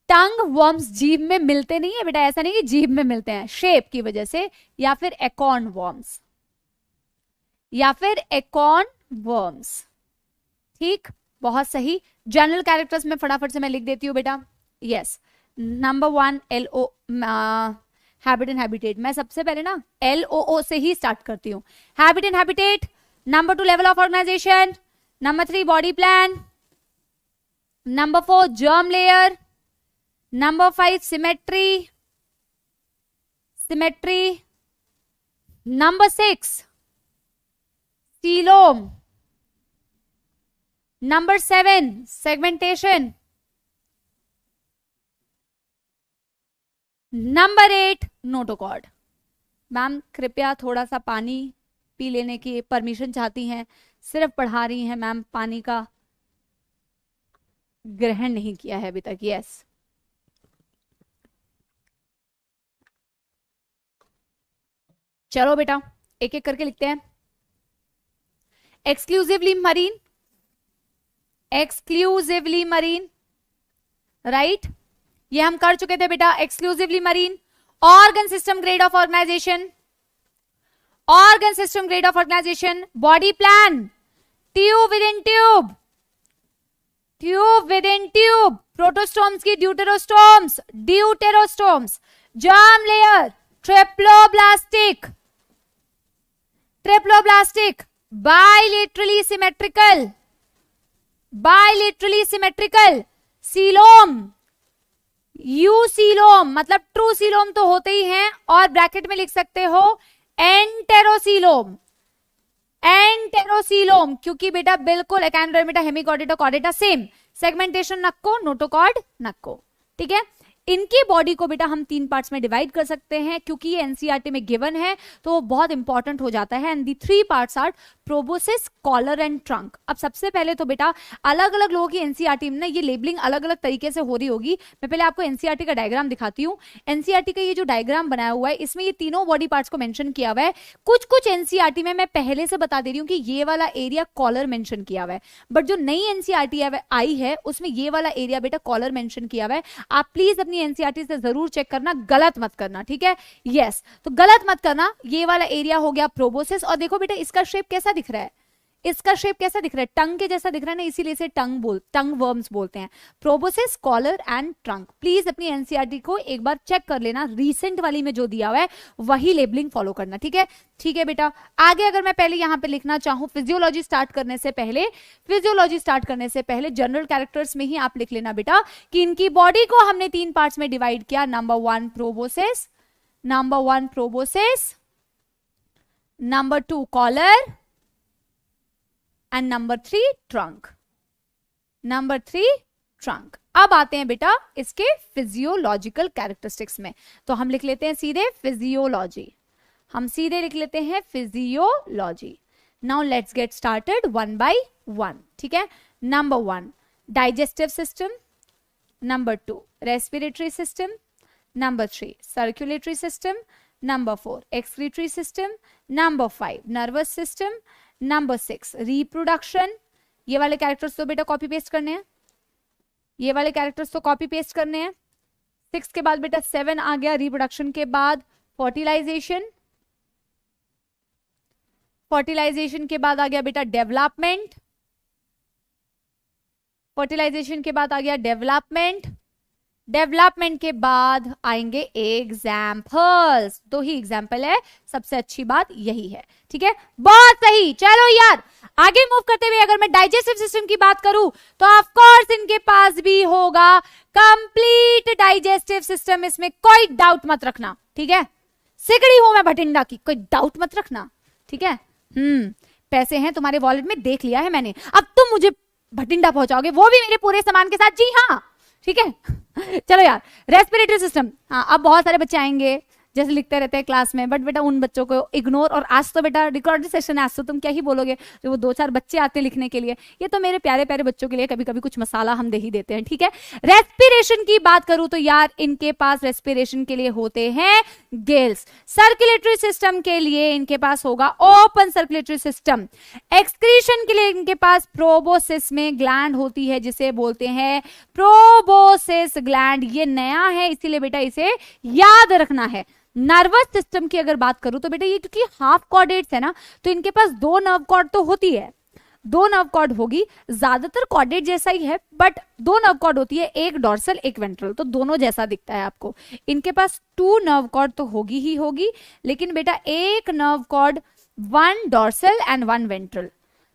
Tongue worms जीभ में मिलते नहीं है बेटा, ऐसा नहीं कि जीभ में मिलते हैं, शेप की वजह से, या फिर एकॉर्न वर्म्स, ठीक, बहुत सही। जनरल कैरेक्टर्स में फटाफट से मैं लिख देती हूं बेटा। Yes, number 1 LO habit and habitat. मैं सबसे पहले ना LOO से ही स्टार्ट करती हूँ, habit and habitat. Number 2 level of organisation. Number 3 body plan. Number 4 germ layer. Number 5 symmetry, number 6 coelom, number 7 segmentation, number 8 notochord. Ma'am कृपया थोड़ा सा पानी पी लेने की परमिशन चाहती हैं, सिर्फ पढ़ा रही हैं मैम, पानी का ग्रहण नहीं किया है अभी तक। यस, चलो बेटा एक एक करके लिखते हैं। Exclusively marine, exclusively marine, right, ये हम कर चुके थे बेटा। Exclusively marine, organ system grade of organisation, organ system grade of organisation, body plan, tube within tube, tube within tube, protostomes की deuterostomes, deuterostomes, germ layer, triploblastic, triploblastic, bilaterally symmetrical, bilaterally symmetrical, coelom, eucoelom, मतलब true coelom तो होते ही हैं, और bracket में लिख सकते हो एंटेरोसीलोम, एंटेरोसीलोम, क्योंकि बेटा बिल्कुल echinodermata, hemichordata, chordata same, segmentation नक्को, नोटोकॉर्ड नक्को, ठीक है। इनकी बॉडी को बेटा हम 3 पार्ट्स में डिवाइड कर सकते हैं, क्योंकि ये एनसीईआरटी में गिवन है तो वो बहुत इंपॉर्टेंट हो जाता है। And the 3 parts are proboscis, collar and trunk. अब सबसे पहले तो बेटा अलग अलग लोगों की एनसीईआरटी में ना ये लेबलिंग अलग अलग तरीके से हो रही होगी। मैं पहले आपको एनसीईआरटी का डायग्राम दिखाती हूँ। एनसीईआरटी का ये जो डायग्राम बनाया हुआ है, इसमें ये तीनों बॉडी पार्ट्स को मेंशन किया हुआ है। कुछ कुछ एनसीईआरटी में मैं पहले से बता दे रही हूँ कि ये वाला एरिया कॉलर मेंशन किया हुआ है, बट जो नई एनसीईआरटी आई है उसमें ये वाला एरिया बेटा कॉलर मेंशन किया हुआ है। आप प्लीज अपनी एनसीईआरटी से जरूर चेक करना, गलत मत करना, ठीक है। यस, तो गलत मत करना। ये वाला एरिया हो गया प्रोबोसिस, और देखो बेटा इसका शेप कैसा दिख रहा है, इसका शेप कैसा दिख रहा है, टंग के जैसा दिख रहा है ना, इसीलिए इसे टंग वर्म्स बोलते हैं। Proboscis, collar and trunk. Please अपनी एनसीईआरटी को एक बार चेक कर लेना, रीसेंट वाली में जो दिया हुआ है वही लेबलिंग फॉलो करना, ठीक है। ठीक है बेटा, आगे अगर मैं पहले यहां पे लिखना चाहूं, फिजियोलॉजी स्टार्ट करने से पहले, फिजियोलॉजी स्टार्ट करने से पहले जनरल कैरेक्टर्स में ही आप लिख लेना बेटा कि इनकी बॉडी को हमने 3 पार्ट्स में डिवाइड किया। Number 1 proboscis, number 1 proboscis, number 2 collar, and number 3 trunk, number 3 trunk. अब आते हैं बेटा इसके फिजियोलॉजिकल कैरेक्टरिस्टिक्स में, तो हम लिख लेते हैं सीधे फिजियोलॉजी, हम सीधे लिख लेते हैं physiology. Now let's get started 1 by 1, ठीक है। Number 1 digestive system, number 2 respiratory system, number 3 circulatory system, number 4 excretory system, number 5 nervous system, number 6 reproduction. ये वाले कैरेक्टर्स तो बेटा कॉपी पेस्ट करने हैं, ये वाले कैरेक्टर्स तो कॉपी पेस्ट करने हैं। 6 के बाद बेटा 7 आ गया, रिप्रोडक्शन के बाद फर्टिलाइजेशन, फर्टिलाइजेशन के बाद आ गया बेटा डेवलपमेंट, फर्टिलाइजेशन के बाद आ गया डेवलपमेंट, डेवलपमेंट के बाद आएंगे एग्जाम्पल्स। 2 ही एग्जाम्पल है, सबसे अच्छी बात यही है, ठीक है। बहुत सही, चलो यार आगे मूव करते हुए अगर मैं डाइजेस्टिव सिस्टम की बात करूं तो ऑफ कोर्स इनके पास भी होगा कंप्लीट डाइजेस्टिव सिस्टम, इसमें कोई डाउट मत रखना, ठीक है। सिकड़ी हूं मैं भटिंडा की, कोई डाउट मत रखना, ठीक है। पैसे हैं तुम्हारे वॉलेट में, देख लिया है मैंने, अब तुम मुझे भटिंडा पहुंचाओगे, वो भी मेरे पूरे सामान के साथ, जी हाँ, ठीक है। चलो यार रेस्पिरेटरी सिस्टम, हाँ अब बहुत सारे बच्चे आएंगे जैसे लिखते रहते हैं क्लास में, बट बेटा उन बच्चों को इग्नोर। और आज तो बेटा रिकॉर्डेड सेशन है, आज तो तुम क्या ही बोलोगे, जो वो 2-4 बच्चे आते हैं लिखने के लिए, ये तो मेरे प्यारे प्यारे बच्चों के लिए कभी कभी कुछ मसाला हम दे ही देते हैं, ठीक है। रेस्पिरेशन की बात करूं तो यार इनके पास रेस्पिरेशन के लिए होते हैं गिल्स, सर्कुलेटरी सिस्टम के लिए इनके पास होगा ओपन सर्कुलेटरी सिस्टम, एक्सक्रीशन के लिए इनके पास प्रोबोसिस में ग्लैंड होती है जिसे बोलते हैं प्रोबोसिस ग्लैंड। ये नया है इसीलिए बेटा इसे याद रखना है। नर्वस सिस्टम की अगर बात करूं तो बेटा ये क्योंकि हाफ कॉर्डेट्स है ना, तो इनके पास 2 नर्व कॉर्ड तो होती है, 2 नर्व कॉर्ड होगी, ज्यादातर कॉर्डेट जैसा ही है, बट 2 नर्व कॉर्ड होती है, एक डॉर्सल एक वेंट्रल, तो दोनों जैसा दिखता है आपको। इनके पास 2 नर्व कॉर्ड तो होगी ही होगी, लेकिन बेटा एक nerve cord, 1 dorsal and 1 ventral,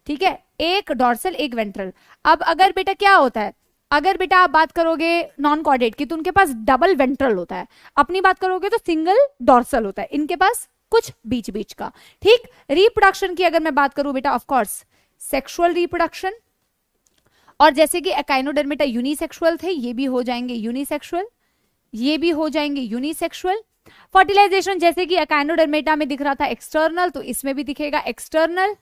ठीक है, एक डॉर्सल एक वेंट्रल। अब अगर बेटा क्या होता है, अगर बेटा आप बात करोगे नॉन कॉर्डेट की तो उनके पास डबल वेंट्रल होता है, अपनी बात करोगे तो सिंगल डॉर्सल होता है, इनके पास कुछ बीच बीच का। ठीक, रिप्रोडक्शन की अगर मैं बात करूं बेटा, ऑफ कोर्स सेक्सुअल रिप्रोडक्शन, और जैसे कि एकाइनोडर्मिटा यूनिसेक्सुअल थे, ये भी हो जाएंगे यूनिसेक्सुअल, ये भी हो जाएंगे यूनिसेक्सुअल। फर्टिलाइजेशन जैसे कि एकाइनोडर्मिटा में दिख रहा था एक्सटर्नल, तो इसमें भी दिखेगा एक्सटर्नल।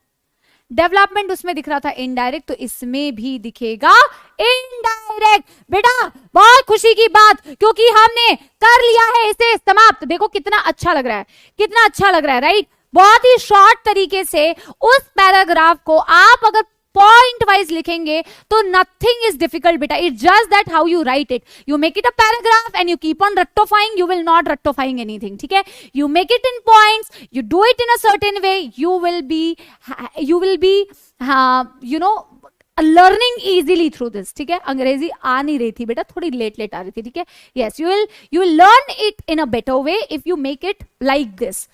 डेवलपमेंट उसमें दिख रहा था इनडायरेक्ट, तो इसमें भी दिखेगा इनडायरेक्ट। बेटा बहुत खुशी की बात, क्योंकि हमने कर लिया है इसे समाप्त। देखो कितना अच्छा लग रहा है, कितना अच्छा लग रहा है, राइट। बहुत ही शॉर्ट तरीके से उस पैराग्राफ को आप अगर पॉइंट वाइज लिखेंगे तो नथिंग इज डिफिकल्ट बेटा, it's just that how you write it. You make it a paragraph and you keep on रट्टोफाइंग, यू विल नॉट रट्टोफाइंग एनीथिंग, ठीक है। You make it in points, you do it in a certain way, you will be you know learning easily through this, ठीक है। अंग्रेजी आ नहीं रही थी बेटा, थोड़ी लेट आ रही थी, ठीक है। Yes, you will learn it in a better way if you make it like this.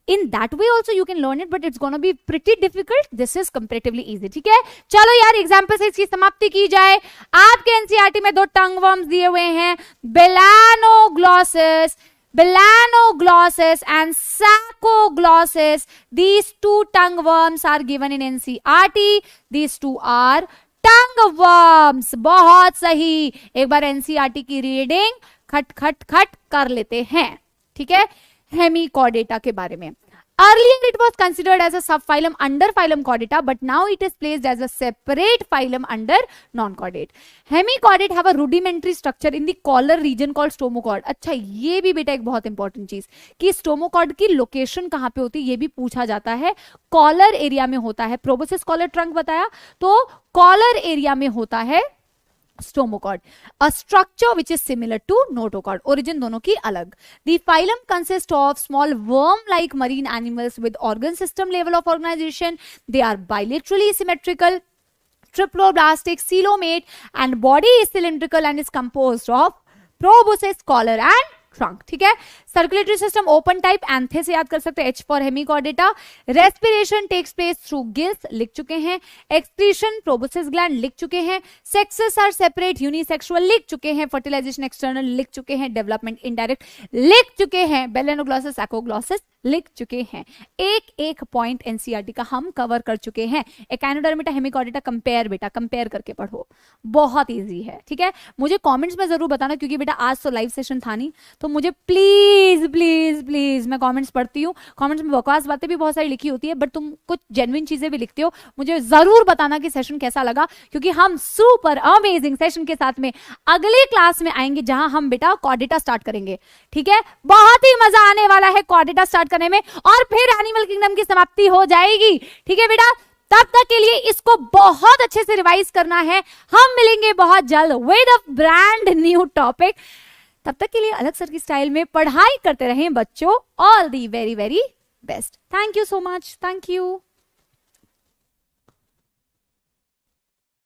In that way also you can learn it, but it's gonna be pretty difficult. This is comparatively easy. ठीक है, चलो यार example से इसकी समाप्ति की जाए. आपके एनसीईआरटी में 2 टंग वर्म्स दिए हुए हैं, Belanoglossus and Sacoglossus. These 2 tongue worms are given in NCERT. These 2 are tongue worms. बहुत सही. एक बार NCERT की रीडिंग खट खट खट कर लेते हैं, ठीक है. हेमिकॉर्डेटा के बारे में. Earlier it was considered as a subphylum under phylum Chordata, but now it is placed as a separate phylum under non-chordate. Hemichordate have a rudimentary structure in the collar region called stomochord. अच्छा, ये भी बेटा एक बहुत important चीज कि stomochord की location कहाँ पे होती है, ये भी पूछा जाता है. कॉलर एरिया में होता है. प्रोबोसिस कॉलर ट्रंक बताया, तो कॉलर एरिया में होता है stomochord. A structure which is similar to notochord. Origin दोनों की अलग. The phylum consist of small worm like marine animals with organ system level of organisation. They are bilaterally symmetrical, triploblastic, coelomate, and body is cylindrical and is composed of proboscis, collar and trunk. ठीक है. Circulatory system open type, एंथे से याद कर सकते हैं, H for Hemichordata. Respiration takes place through gills, लिख चुके हैं. एक्सक्रीशन प्रोबोसिस ग्लैंड, लिख चुके हैं. सेक्सेस आर सेपरेट यूनिसेक्सुअल, लिख चुके हैं. फर्टिलाइजेशन एक्सटर्नल, लिख चुके हैं. डेवलपमेंट इनडायरेक्ट, लिख चुके हैं. बेलेनोग्लॉसस, सैकोग्लॉसस, लिख चुके हैं. एक एक पॉइंट एनसीईआरटी का हम कवर कर चुके हैं. एकाइनोडर्मिटा, हेमिकॉर्डेटा कंपेयर, बेटा कंपेयर करके पढ़ो, बहुत इजी है, ठीक है. मुझे कमेंट्स में जरूर बताना, क्योंकि बेटा आज तो लाइव सेशन था नहीं, तो मुझे प्लीज प्लीज प्लीज, मैं कमेंट्स पढ़ती हूँ, कमेंट्स में बकवास बातें भी बहुत सारी लिखी होती है, बट तुम कुछ जेन्युइन चीजें भी लिखते हो. मुझे जरूर बताना कि सेशन कैसा लगा, क्योंकि हम सुपर अमेजिंग सेशन के साथ में अगले क्लास में आएंगे, जहां हम बेटा कॉर्डेटा स्टार्ट करेंगे, ठीक है. बहुत ही मजा आने वाला है कॉर्डेटा स्टार्ट करने में, और फिर एनिमल किंगडम की समाप्ति हो जाएगी, ठीक है बेटा. तब तक के लिए इसको बहुत अच्छे से रिवाइज करना है. हम मिलेंगे बहुत जल्द with a brand new topic. तब तक के लिए अलग सर की स्टाइल में पढ़ाई करते रहें बच्चों. All the very very best. Thank you so much. Thank you.